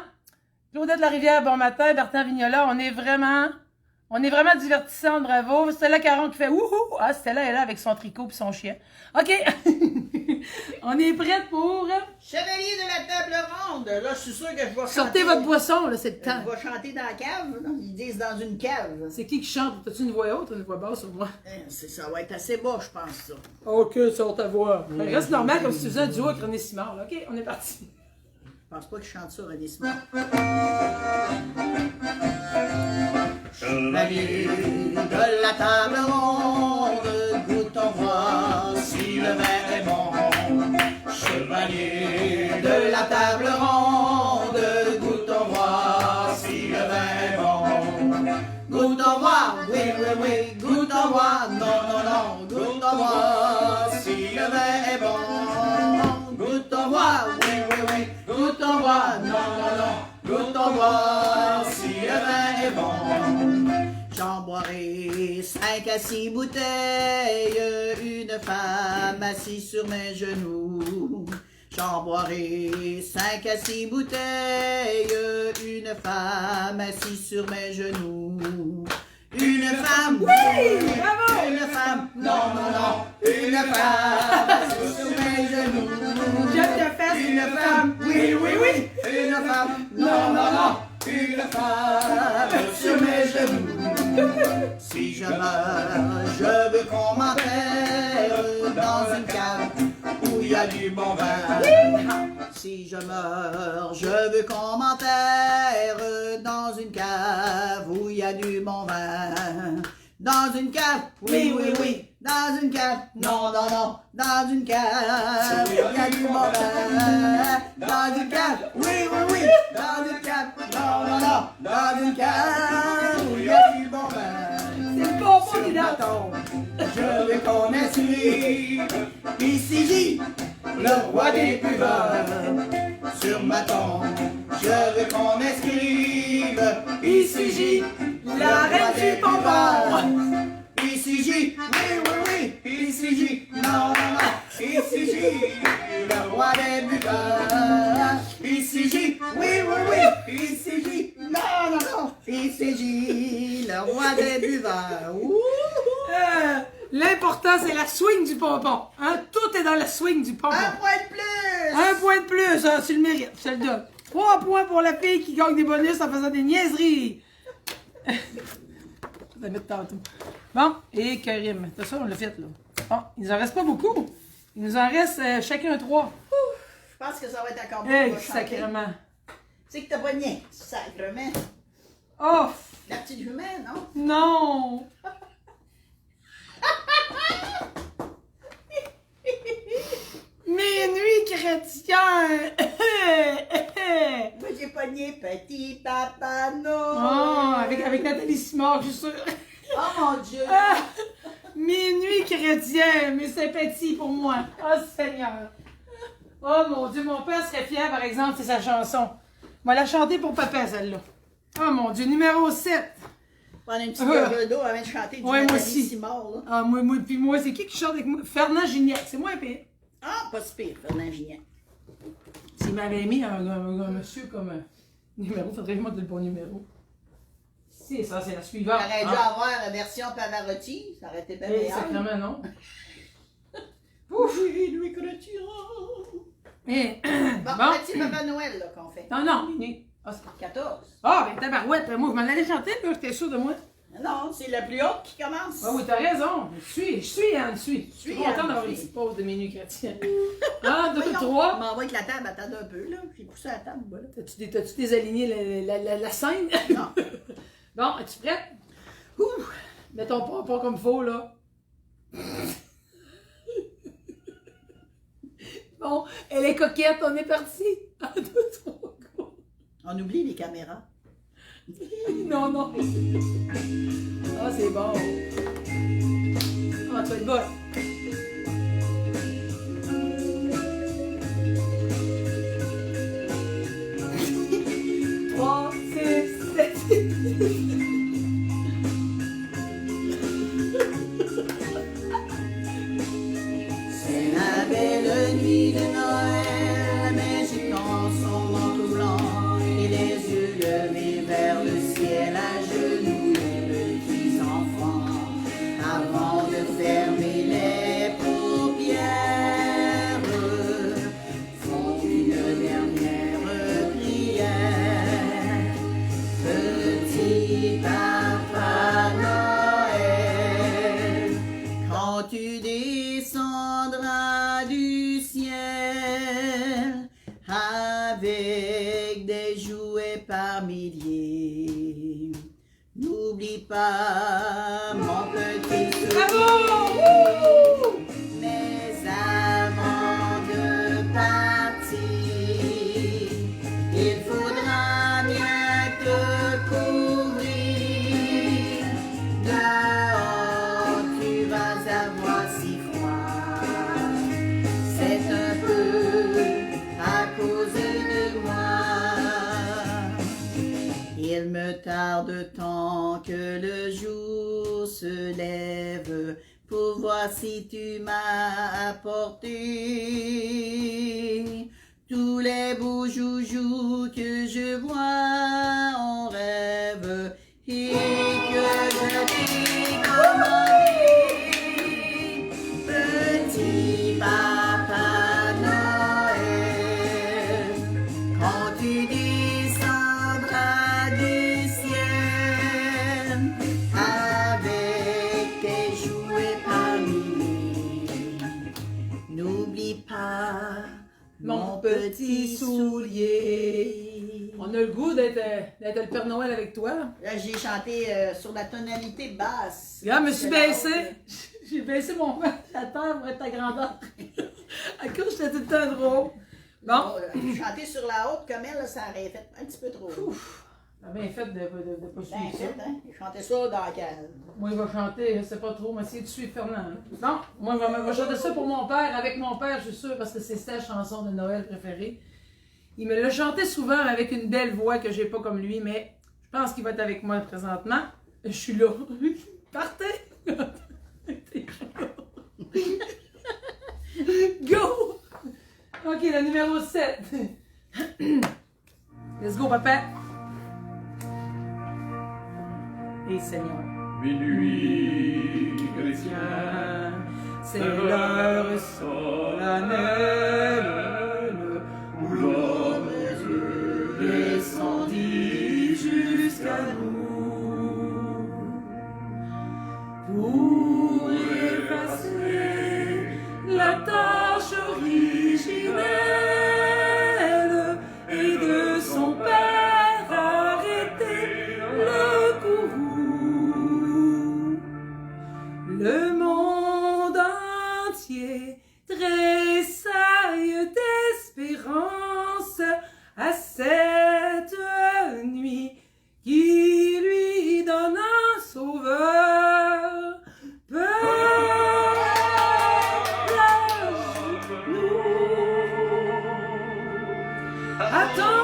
Claudette Larivière, bon matin, Bertrand Vignola, on est vraiment divertissants, bravo. Stella Caron qui fait wouhou. Ah, Stella est là avec son tricot et son chien. OK. On est prête pour... Chevalier de la table ronde. Là, je suis sûr que je vais chanter. Sortez votre boisson, là, c'est le temps. Je vais chanter dans la cave. Là. Ils disent dans une cave. C'est qui chante? T'as-tu une voix haute ou une voix basse sur moi? Ça va être assez bas, je pense, ça. OK, sors ta voix. Reste normal comme si tu faisais un duo avec René Simard. Là. OK, on est parti. Je pense pas qu'il chante ça, René Simard. Chevalier de la table ronde, goûtons voir si le vin est bon. Chevalier de la table ronde, goûtons voir si le vin est bon. Goûtons voir, oui, oui, oui, goûtons voir, non, non, non, goûtons voir si le vin est bon. Goûtons voir, oui, oui, oui, goûtons voir, non, non, non, goûtons voir si le vin est bon. J'en boirai 5 à 6 bouteilles, une femme assise sur mes genoux. J'en boirai 5 à 6 bouteilles, une femme assise sur mes genoux. Une femme, oui, bravo! Une femme, non, non, non, une femme assise sur mes genoux. J'aime ta fesse, Une femme, oui, oui, oui, une femme, non, non, non, une femme sur mes genoux. Si je meurs, je veux qu'on m'enterre dans une cave où il y a du bon vin. Si je meurs, je veux qu'on m'enterre dans une cave où il y a du bon vin. Dans une cave, oui, oui, oui. Dans une cave, non, non, non. Dans une cave, il y a du bon vin. Dans une cave, oui, oui, oui. Dans une cave, non, non, non. Dans une cave, où il y a du bon vin. C'est le bonbon Sur qui ma danse. tombe, je veux qu'on inscrive ici J, le roi des buveurs. Sur ma tombe, je veux qu'on inscrive ici J, La reine du bonbon. Ici J, oui, oui, oui, ici J, non, non, non, ici J, le roi des buveurs. Ici J, oui, oui, oui, ici J, non, non, non, ici J, le roi des buveurs. Ouh. L'important, c'est la swing du pompon. Hein? Tout est dans la swing du pompon. Un point de plus! Un point de plus, hein, tu le mérites, je te le donne. 3 points pour la fille qui gagne des bonus en faisant des niaiseries. Je vais la mettre tantôt. Bon, et Karim. C'est ça, on l'a fait, là. Bon, il nous en reste pas beaucoup. Il nous en reste chacun 3. Je pense que ça va être encore bon. Eh, sacrément. Tu sais que t'as pas rien, sacrément. Oh, La petite humaine, non? non. Minuit chrétien. Moi, j'ai pogné petit papa Noël. Oh, avec Nathalie Simard, je suis sûre. Oh mon Dieu! Ah, minuit chrétien, mes sympathies pour moi. Oh Seigneur. Oh mon Dieu, mon père serait fier, par exemple, c'est sa chanson. Moi, la chanter pour papa, celle-là. Oh mon Dieu, numéro 7. Prendre un petit peu d'eau avant de chanter du Ouais, moi Nathalie aussi. Simard, là. Ah, puis moi, c'est qui chante avec moi? Fernand Gignac, c'est moi un pire. Ah, pas si pire, Fernand Gignac. S'il m'avait mis un monsieur comme numéro, faudrait que je monte le bon numéro. C'est ça, c'est la suivante. T'aurais dû avoir la version Pavarotti, ça aurait été bien meilleur. Sacrément, non? Ouf, Louis Chrétien. Eh, Bon, bon. petit Papa Noël, là, qu'on fait. Non, non, minuit. Ah, 14. ben tabarouette, moi, je m'en allais chanter, là, j'étais sûre de moi. Non, c'est la plus haute qui commence. Ah oui, t'as raison. Je suis, Anne, je suis. Je suis content Anne, d'avoir je une suis. petite pause de minuit chrétien. 1, 2, Voyons, 3. m'envoie avec la table, attends un peu, là, puis pousser la table, voilà. T'as-tu désaligné la scène? Non. Bon, es-tu prête? Ouh! Mets ton pompon comme faut, là. Bon, elle est coquette, on est parti. 1, 2, 3, go. On oublie les caméras. Non, non. Ah, c'est bon. Ah, tu vas être bonne. nuit de Noël, la magie dans son manteau blanc et les yeux levés vers le ciel, à genoux les petits enfants, avant de fermer les paupières, font une dernière prière. Petit Papa Noël, quand tu descendras du ciel avec des jouets par milliers, n'oublie pas mon petit sourire. Mais avant de partir, il faudra bien te couvrir. Dehors, tu vas avoir si froid. C'est un peu à cause de moi. Il me tarde tant que le jour se lève pour voir si tu m'as apporté tous les beaux joujoux que je vois en rêve et que je t'ai commandé. Petit Papa Noël, quand tu descendras du ciel avec tes jouets par milliers, n'oublie pas mon petit soulier. On a le goût d'être le Père Noël avec toi. Là, j'ai chanté sur la tonalité basse. Regarde, je me suis C'est la baissé. haute. J'ai baissé mon ventre à terre pour être ta grandeur. À cause j'étais tout le temps drôle. Bon. Chanter sur la haute comme elle, là, ça aurait fait un petit peu trop. T'as bien fait de pas Ben, suivre ça. fait, hein? J'ai chanté ça dans la cave. Moi, il va chanter, je sais pas trop, mais essayer de suivre Fernand. Hein. Non, moi, je vais chanter ça pour mon père, avec mon père, je suis sûre, parce que c'est sa chanson de Noël préférée. Il me l'a chanté souvent avec une belle voix que j'ai pas comme lui, mais je pense qu'il va être avec moi présentement. Je suis là. Partez! Go! Ok, le numéro 7. Let's go, papa. Et Seigneur. Minuit chrétien, C'est l'heure solennelle où l'homme descendit jusqu'à nous pour effacer la tâche originelle et de son père arrêter le courroux. Le monde entier tressaille d'espérance à cette nuit qui lui donne un sauveur. Attends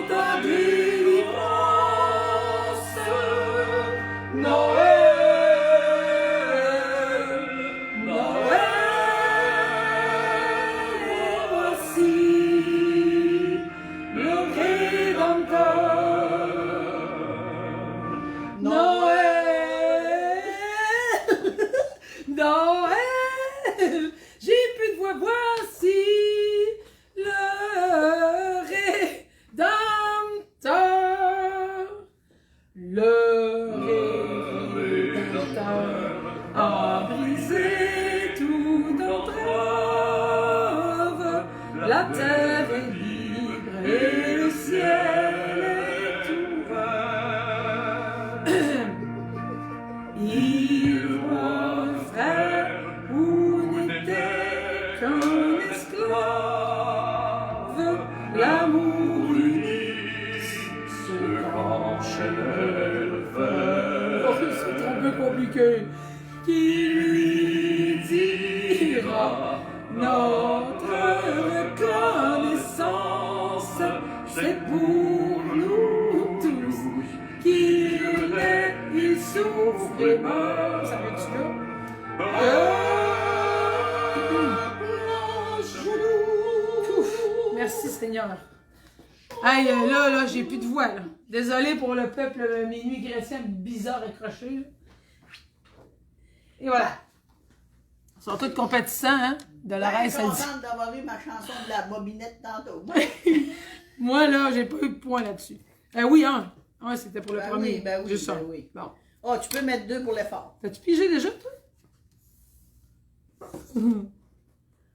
ta délivrance, Noël, Noël, voici le Rédempteur. Noël, Noël, j'ai plus de voix, voici le Rédempteur. Le Rédempteur a brisé toute entrave. La terre est libre et le ciel est ouvert. Il voit frère où n'était qu'un esclave. L'amour unique se enchaînait le fer. Oh, c'est un peu compliqué. Qui lui dira notre reconnaissance, c'est pour nous tous qu'il naît, il souffre et meurt. Ça veut-tu là? Seigneur. Hey, là, j'ai plus de voix, là. Désolé pour le peuple minuit chrétien bizarre accroché, là. Et voilà. Ils sont tous compétissants, hein? De la Je reine, suis ça dit. contente d'avoir eu ma chanson de la bobinette tantôt. Moi, là, j'ai pas eu de point là-dessus. Oui, hein? Ouais, c'était pour le Ben premier. oui, ben oui, Juste ça. ben oui. Bon. Oh, tu peux mettre 2 pour l'effort. T'as-tu pigé déjà, toi?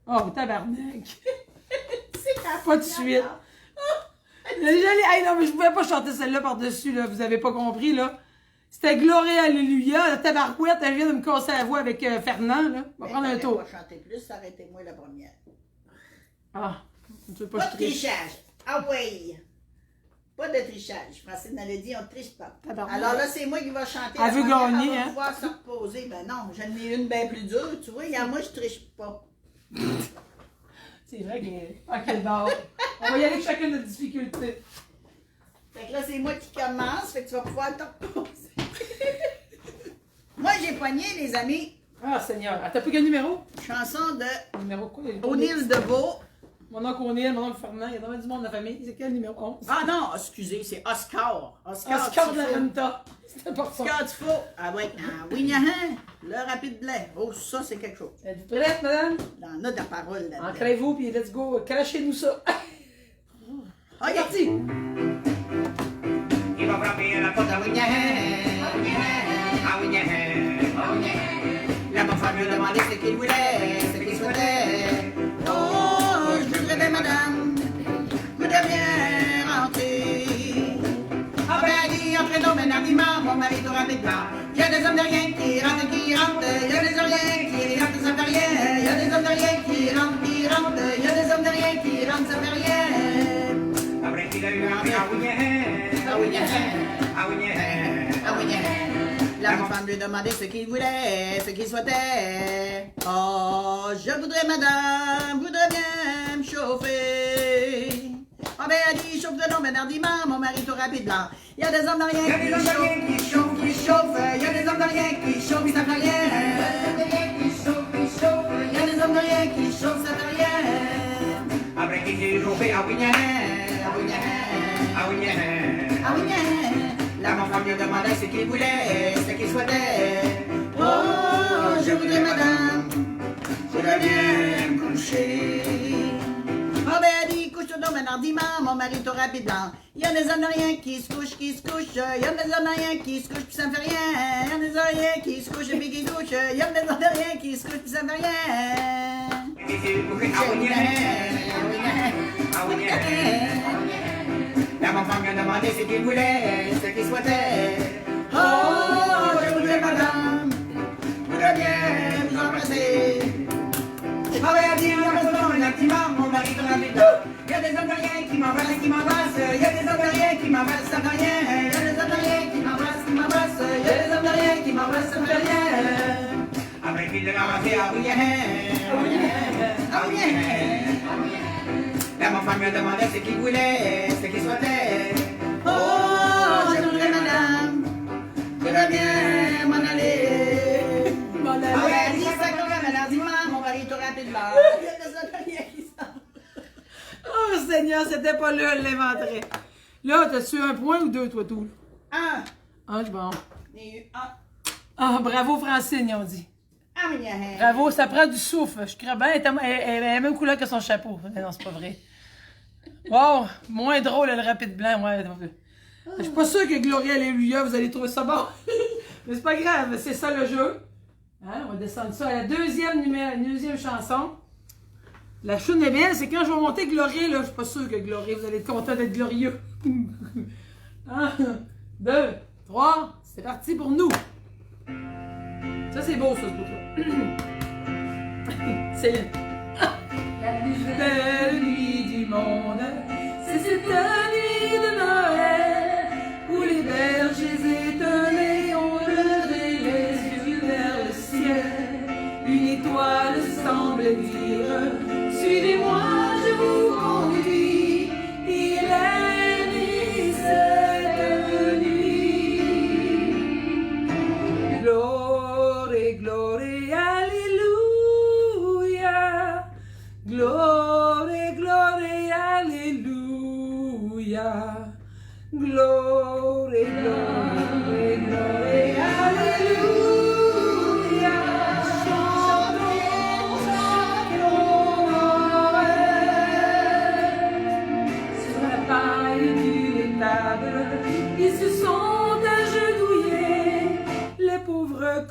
Oh, tabarnak! C'est ta Pas de suite. Hey, non, mais je pouvais pas chanter celle-là par-dessus, là. Vous avez pas compris, là. C'était Gloria Alléluia. La tabarouette, elle vient de me casser la voix avec Fernand, là. On va prendre un tour. pas chanter plus, arrêtez-moi la première. Ah, tu veux pas Pas que de je triche? trichage. Ah oui. Pas de trichage. Francine avait dit, on ne triche pas. Tabarouette. Alors là, c'est moi qui va chanter. Elle veut première, gagner, elle va hein? pouvoir se reposer. Ben non, j'en ai une bien plus dure. Tu vois, il y a moi, je triche pas. C'est vrai que... Ok, bon. On va y aller avec chacune notre difficulté. Fait que là, c'est moi qui commence. Fait que tu vas pouvoir te reposer. Moi, j'ai poigné, les amis, Ah, Seigneur. Ah, t'as plus quel numéro? chanson de Numéro quoi? O'Neill DeVoe. Mon oncle O'Neill, mon oncle Fernand. Il y a vraiment du monde de la famille. C'est quel numéro? 11? Ah non, excusez, c'est Oscar. Oscar de la Tifo. Renta. C'était pas ça. Oscar Tifo. Ah ouais, Wignahan, le rapide blanc. Oh, ça, c'est quelque chose. Êtes-vous prête, madame? Il y en a de la parole là-dedans. Ancrez-vous, puis let's go. Crachez-nous ça. Ah, Parti! Il va frapper à la porte à Wignahan. À Wignahan. La bonne femme lui a demandé ce qu'il voulait, ce qu'il souhaitait. Oh, je voudrais bien, madame, voudrais bien rentrer. Ah ben, elle dit, entrez donc, maintenant, dimanche, mon mari tout rapidement. Il y a des hommes de rien qui rentrent, il y a des hommes de rien qui rentrent, ça fait rien. Il y a des hommes de rien qui rentrent, il y a des hommes de rien qui rentrent, ça fait rien. Après qu'il a eu un à Wignahan. Ah oui, À Wignahan. ah oui, la bonne femme lui demandait ce qu'il voulait, ce qu'il souhaitait. Oh, je voudrais, madame, voudrais bien me chauffer. Ah ben, elle dit, chauffe-le donc, benardiment, mon mari tout rapide blanc. Il y a des hommes de rien qui chauffent, qui chauffent, qui chauffent. Il y a des hommes de rien qui chauffent, ça fait rien. Il y a des hommes de rien qui chauffent, ça fait rien. Après qu'il ait chauffé à Wignahan. Ah oui, À Wignahan. ah oui, la bonne femme lui demandait ce qu'il voulait, ce qu'il souhaitait. Oh, je voudrais, madame, je voudrais bien me coucher. Oh, ben, elle dit, couche-toi donc, benardiment, mon mari tout rapidement. Il y a des hommes de rien qui se couchent, qui se couchent. Il y a des hommes de rien qui se couchent, puis ça me fait rien. Il y a des hommes de rien qui se couchent, puis qui couchent. Il y a des hommes de rien qui se couchent, puis ça me fait rien. Il s'est couché à Wignahan. À Wignahan. La bonne femme lui a demandé ce qu'il voulait, ce qu'il souhaitait. Oh, je voudrais, madame, je voudrais bien vous embrasser. Ah ben, elle dit, il y a un petit mon mari tout rapidement. Il y a des hommes de rien qui m'embrassent, qui m'embrassent. Il y a des hommes de rien qui m'embrassent, ça fait rien. Il y a des hommes de rien qui m'embrassent, qui m'embrassent. Il y a des hommes de rien qui m'embrassent, ça me fait rien. Après qu'il l'a ramassé à Wignahan. Ah oui, La bonne femme lui a demandé ce qu'il voulait, ce qu'il souhaitait. oh, je voudrais, madame, je voudrais bien m'en aller. M'en aller. Ah ouais, elle dit, ça comme benardiment, mon mari tout rapidement. Il y a des hommes de rien qui s'en Oh, Seigneur, c'était pas là, elle l'inventerait. Là, t'as-tu un point ou deux, toi, tout? Un, Ah, c'est bon. il y a eu un. Ah, bravo, Francine, ils ont dit. Ah oui, Bravo, ça prend du souffle. Je crois bien, elle est la même couleur que son chapeau. Mais non, c'est pas vrai. Wow, moins drôle, le rapide blanc. Ouais. Je suis pas sûr que Gloria Alléluia, vous allez trouver ça bon. Mais c'est pas grave, c'est ça le jeu. Hein, on va descendre ça à la deuxième chanson. La choune est belle, c'est quand je vais monter Gloria, là, je suis pas sûr que Gloria, vous allez être content d'être glorieux. 1, 2, 3, c'est parti pour nous. Ça, c'est beau, ça, ce bout-là. Céline. La plus belle nuit du monde, c'est cette nuit de Noël, où les bergers étonnés ont levé les yeux vers le ciel. Une étoile semble dire, suivez-moi, je vous conduis, il est né cette nuit. Glory, glory, alléluia. Glory, glory, alléluia.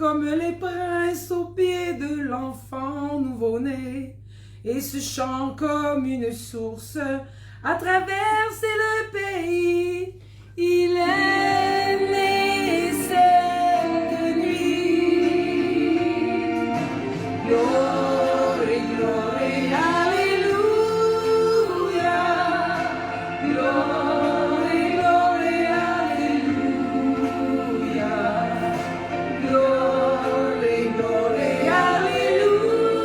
comme les princes au pied de l'enfant nouveau-né. Et ce chant comme une source a traversé le pays. Il est né cette nuit. Glory, glory, alléluia. Glory, glory, alléluia. Glory, glory, alléluia.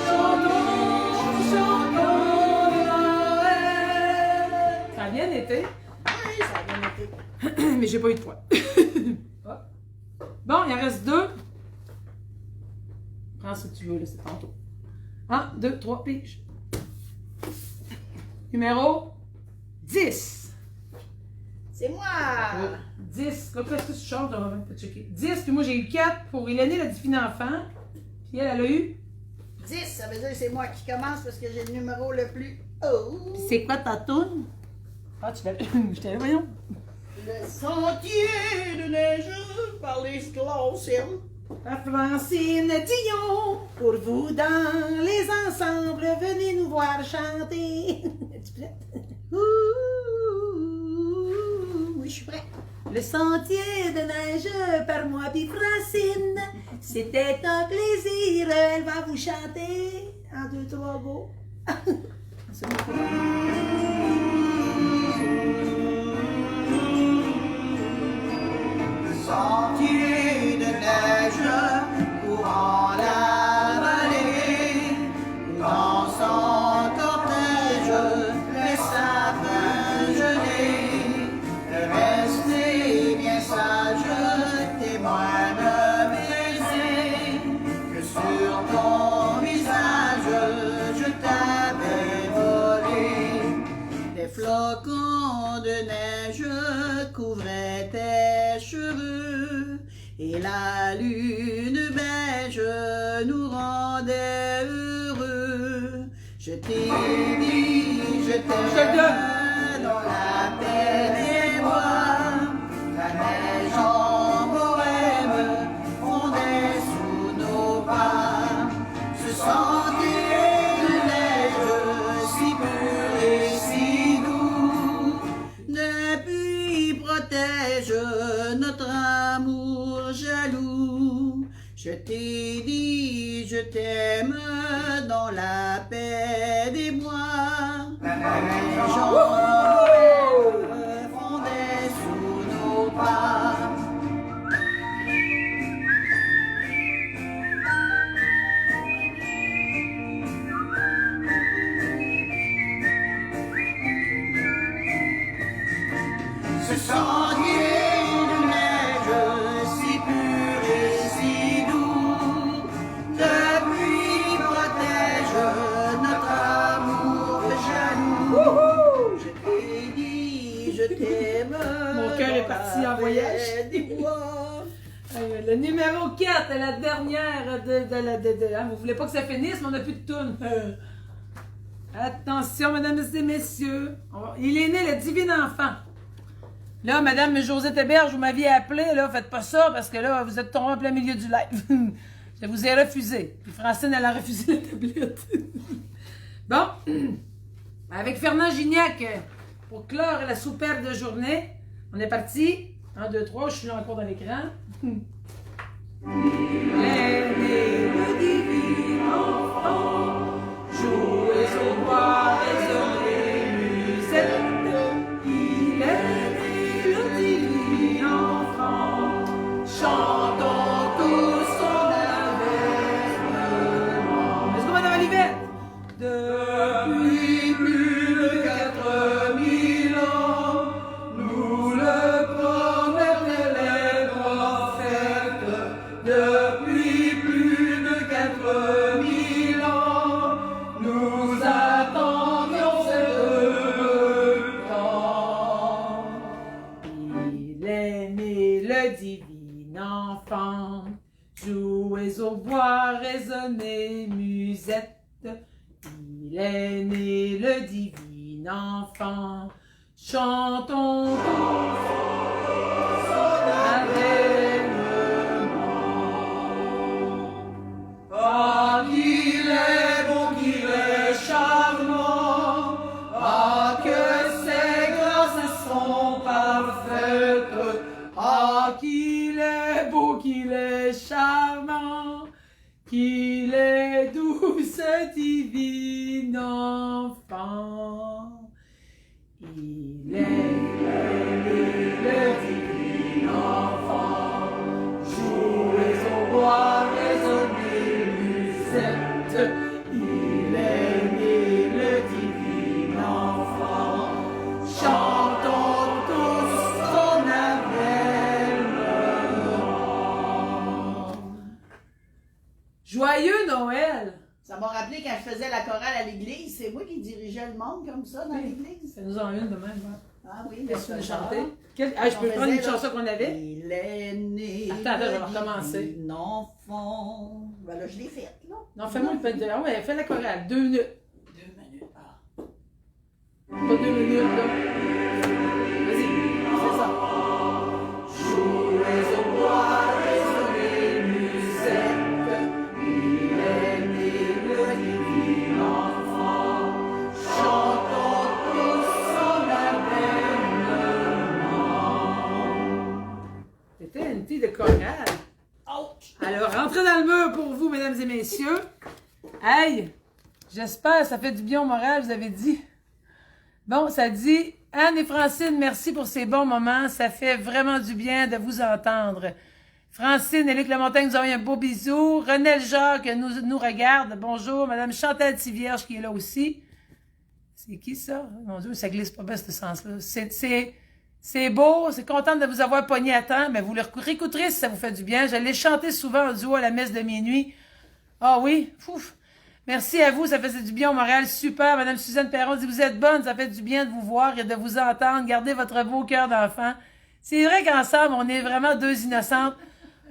Chantons, chantons Noël. Ça a bien été. Oui, ça a bien été. Mais j'ai pas eu de poids. Bon, il en reste 2. Prends ce que tu veux, là, c'est tantôt. 1, 2, 3, pige. Numéro 10. C'est moi. 10. Là, qu'est-ce que tu chantes? On va pas checker. 10, puis moi j'ai eu 4 pour Ilénée, la divine enfant. Puis elle a eu. 10, ça veut dire que c'est moi qui commence parce que j'ai le numéro le plus haut. Puis c'est quoi ta toune? Ah, tu l'as. Je t'avais, voyons. Le sentier de neige par les Clausiennes. La Francine Dion, pour vous dans les ensembles, venez nous voir chanter. Es-tu prête? Oui, je suis prête. Le sentier de neige par moi puis Francine, c'était un plaisir, elle va vous chanter. 1, 2, 3, go. C'est bon. Sentier de neige courant la vallée, dans son cortège, les sapins gelés, restez bien sage, témoin de baiser, que sur ton visage je t'avais volé. Des flocons de neige couvraient tes cheveux et la lune beige nous rendait heureux. Je t'ai dit, je t'aime dans la paix des bois. La neige en bohème fondait sous nos pas. Ce sentier de neige si pur et si doux, depuis protège notre amour jaloux. Je t'ai dit, je t'aime dans la paix des bois. La neige en bohème fondait sous nos pas. Ce sentier de neige si pur et si doux, depuis protège notre amour jaloux. Je t'ai dit, je t'aime. Mon cœur est parti en voyage. Des bois. Le numéro 4, la dernière hein, vous voulez pas que ça finisse, mais on n'a plus de toune. Attention, mesdames et messieurs. Il est né le divin enfant. Là, madame Josette Héberge, vous m'aviez appelé, là, faites pas ça, parce que là, vous êtes tombé en plein milieu du live. Je vous ai refusé. Puis Francine, elle a refusé la tablette. Bon. Avec Fernand Gignac, pour clore la superbe journée, on est parti. 1, 2, 3, je suis là encore dans l'écran. L'aîné, le divin enfant, jouez au bois, résonnez, musette. Il est né le divin enfant, chantons tous son avènement. Est-ce que madame Olivette? Depuis plus de 4000 ans, nous le promettent les prophètes. Depuis plus de 4000 ans, nous attendions ce temps. Il est né le divin enfant, jouez au bois, résonnez, musette. Il est né le divin enfant, chantons tous son avènement. qu'il est charmant, qu'il est doux, ce divin enfant. Il est le divin enfant, jouez au bois, résonnez musette. Il est né le divin enfant, chantons tous son avènement. Joyeux Noël! Ça m'a rappelé quand je faisais la chorale à l'église, c'est moi qui dirigeais le monde comme ça dans l'église. Ça nous en une de même, hein? Ah oui, Qu'est-ce que tu veux ça. chanter? Je peux prendre une chanson qu'on avait? Il est né. Attends, je vais recommencer. Un enfant. Ben là, je l'ai faite, là. Non, fais-moi une peine de... Ah ouais, fais la chorale. 2 minutes. 2 minutes. Ah. Pas 2 minutes, là. Vas-y. C'est ça. Jouez au bois, résonnez musette. Il est né le divin enfant. Chantons tous son avènement. C'était une petite de chorale. Ouch! Alors, rentrez dans le mur pour vous, mesdames et messieurs. Hey, j'espère, ça fait du bien au moral, vous avez dit. Bon, ça dit, Anne et Francine, merci pour ces bons moments. Ça fait vraiment du bien de vous entendre. Francine et Luc Lamontagne nous envoient un beau bisou. Renel Jacques nous regarde. Bonjour. Madame Chantal Tivierge qui est là aussi. C'est qui ça? Mon Dieu, ça glisse pas bien ce sens-là. C'est beau, c'est contente de vous avoir pogné à temps, mais vous le réécouterez si ça vous fait du bien. Je l'ai chanté souvent en duo à la messe de minuit. Ah oui, fouf. Merci à vous, ça faisait du bien au moral, super. Madame Suzanne Perron dit, vous êtes bonne, ça fait du bien de vous voir et de vous entendre. Gardez votre beau cœur d'enfant. C'est vrai qu'ensemble, on est vraiment deux innocentes.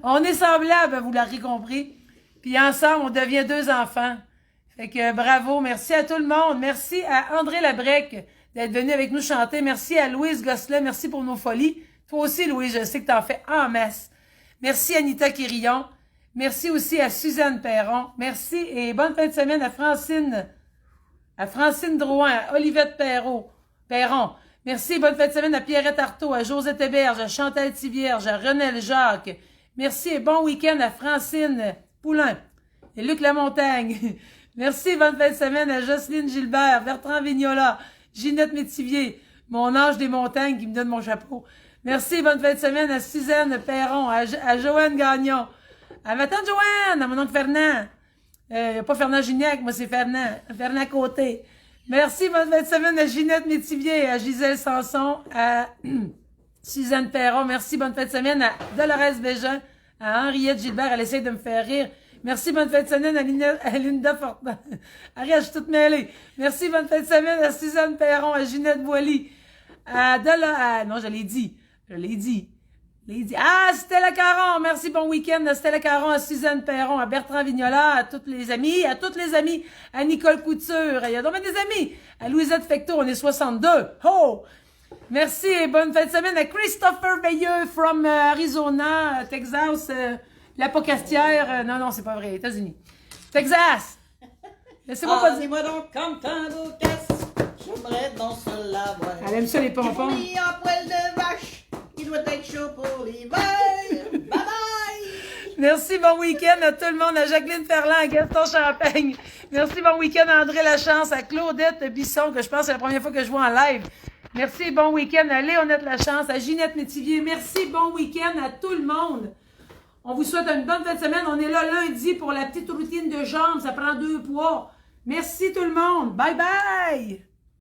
On est semblables, vous l'aurez compris. Puis ensemble, on devient deux enfants. Fait que bravo, merci à tout le monde. Merci à André Labrec d'être venu avec nous chanter. Merci à Louise Gosselin, merci pour nos folies. Toi aussi, Louise, je sais que t'en fais en masse. Merci Anita Quirillon. Merci aussi à Suzanne Perron. Merci et bonne fin de semaine à Francine Drouin, à Olivette Perron. Merci, bonne fin de semaine à Pierrette Artaud, à Josette Héberge, à Chantal Tivierge, à Renel Jacques. Merci et bon week-end à Francine Poulain et Luc Lamontagne. Merci, bonne fin de semaine à Jocelyne Gilbert, Bertrand Vignola, Ginette Métivier, mon ange des montagnes qui me donne mon chapeau. Merci, bonne fin de semaine à Suzanne Perron, à Joanne Gagnon, à ma tante Joanne, à mon oncle Fernand. Pas Fernand Gignac, moi c'est Fernand Côté. Merci, bonne fin de semaine à Ginette Métivier, à Gisèle Sanson, à Suzanne Perron. Merci, bonne fin de semaine à Dolores Bégin, à Henriette Gilbert, elle essaie de me faire rire. Merci, bonne fin de semaine à Linda Fortin. Arrête, je suis toute mêlée. Merci, bonne fin de semaine à Suzanne Perron, à Ginette Boilly, non, je l'ai dit. Ah, Stella Caron, merci, bon week-end à Stella Caron, à Suzanne Perron, à Bertrand Vignola, à toutes les amies, à Nicole Couture, il y a donc des amis, à Louisette Fecto, on est 62. Oh! Merci et bonne fin de semaine à Christopher Veilleux from Arizona, Texas, l'Apocastière, non, c'est pas vrai, États-Unis. Texas! Laissez-moi pas dire. Dis-moi donc, comme tango casse, j'aimerais dans cela voir. Elle aime ça, les pompons. Fourni en poil de vache, il doit être chaud pour l'hiver. Bye bye! Merci, bon week-end à tout le monde, à Jacqueline Ferland, à Gaston Champagne. Merci, bon week-end à André Lachance, à Claudette Bisson, que je pense que c'est la première fois que je vois en live. Merci, bon week-end à Léonette Lachance, à Ginette Métivier. Merci, bon week-end à tout le monde. On vous souhaite une bonne fin de semaine. On est là lundi pour la petite routine de jambes. Ça prend 2 poids. Merci tout le monde. Bye bye!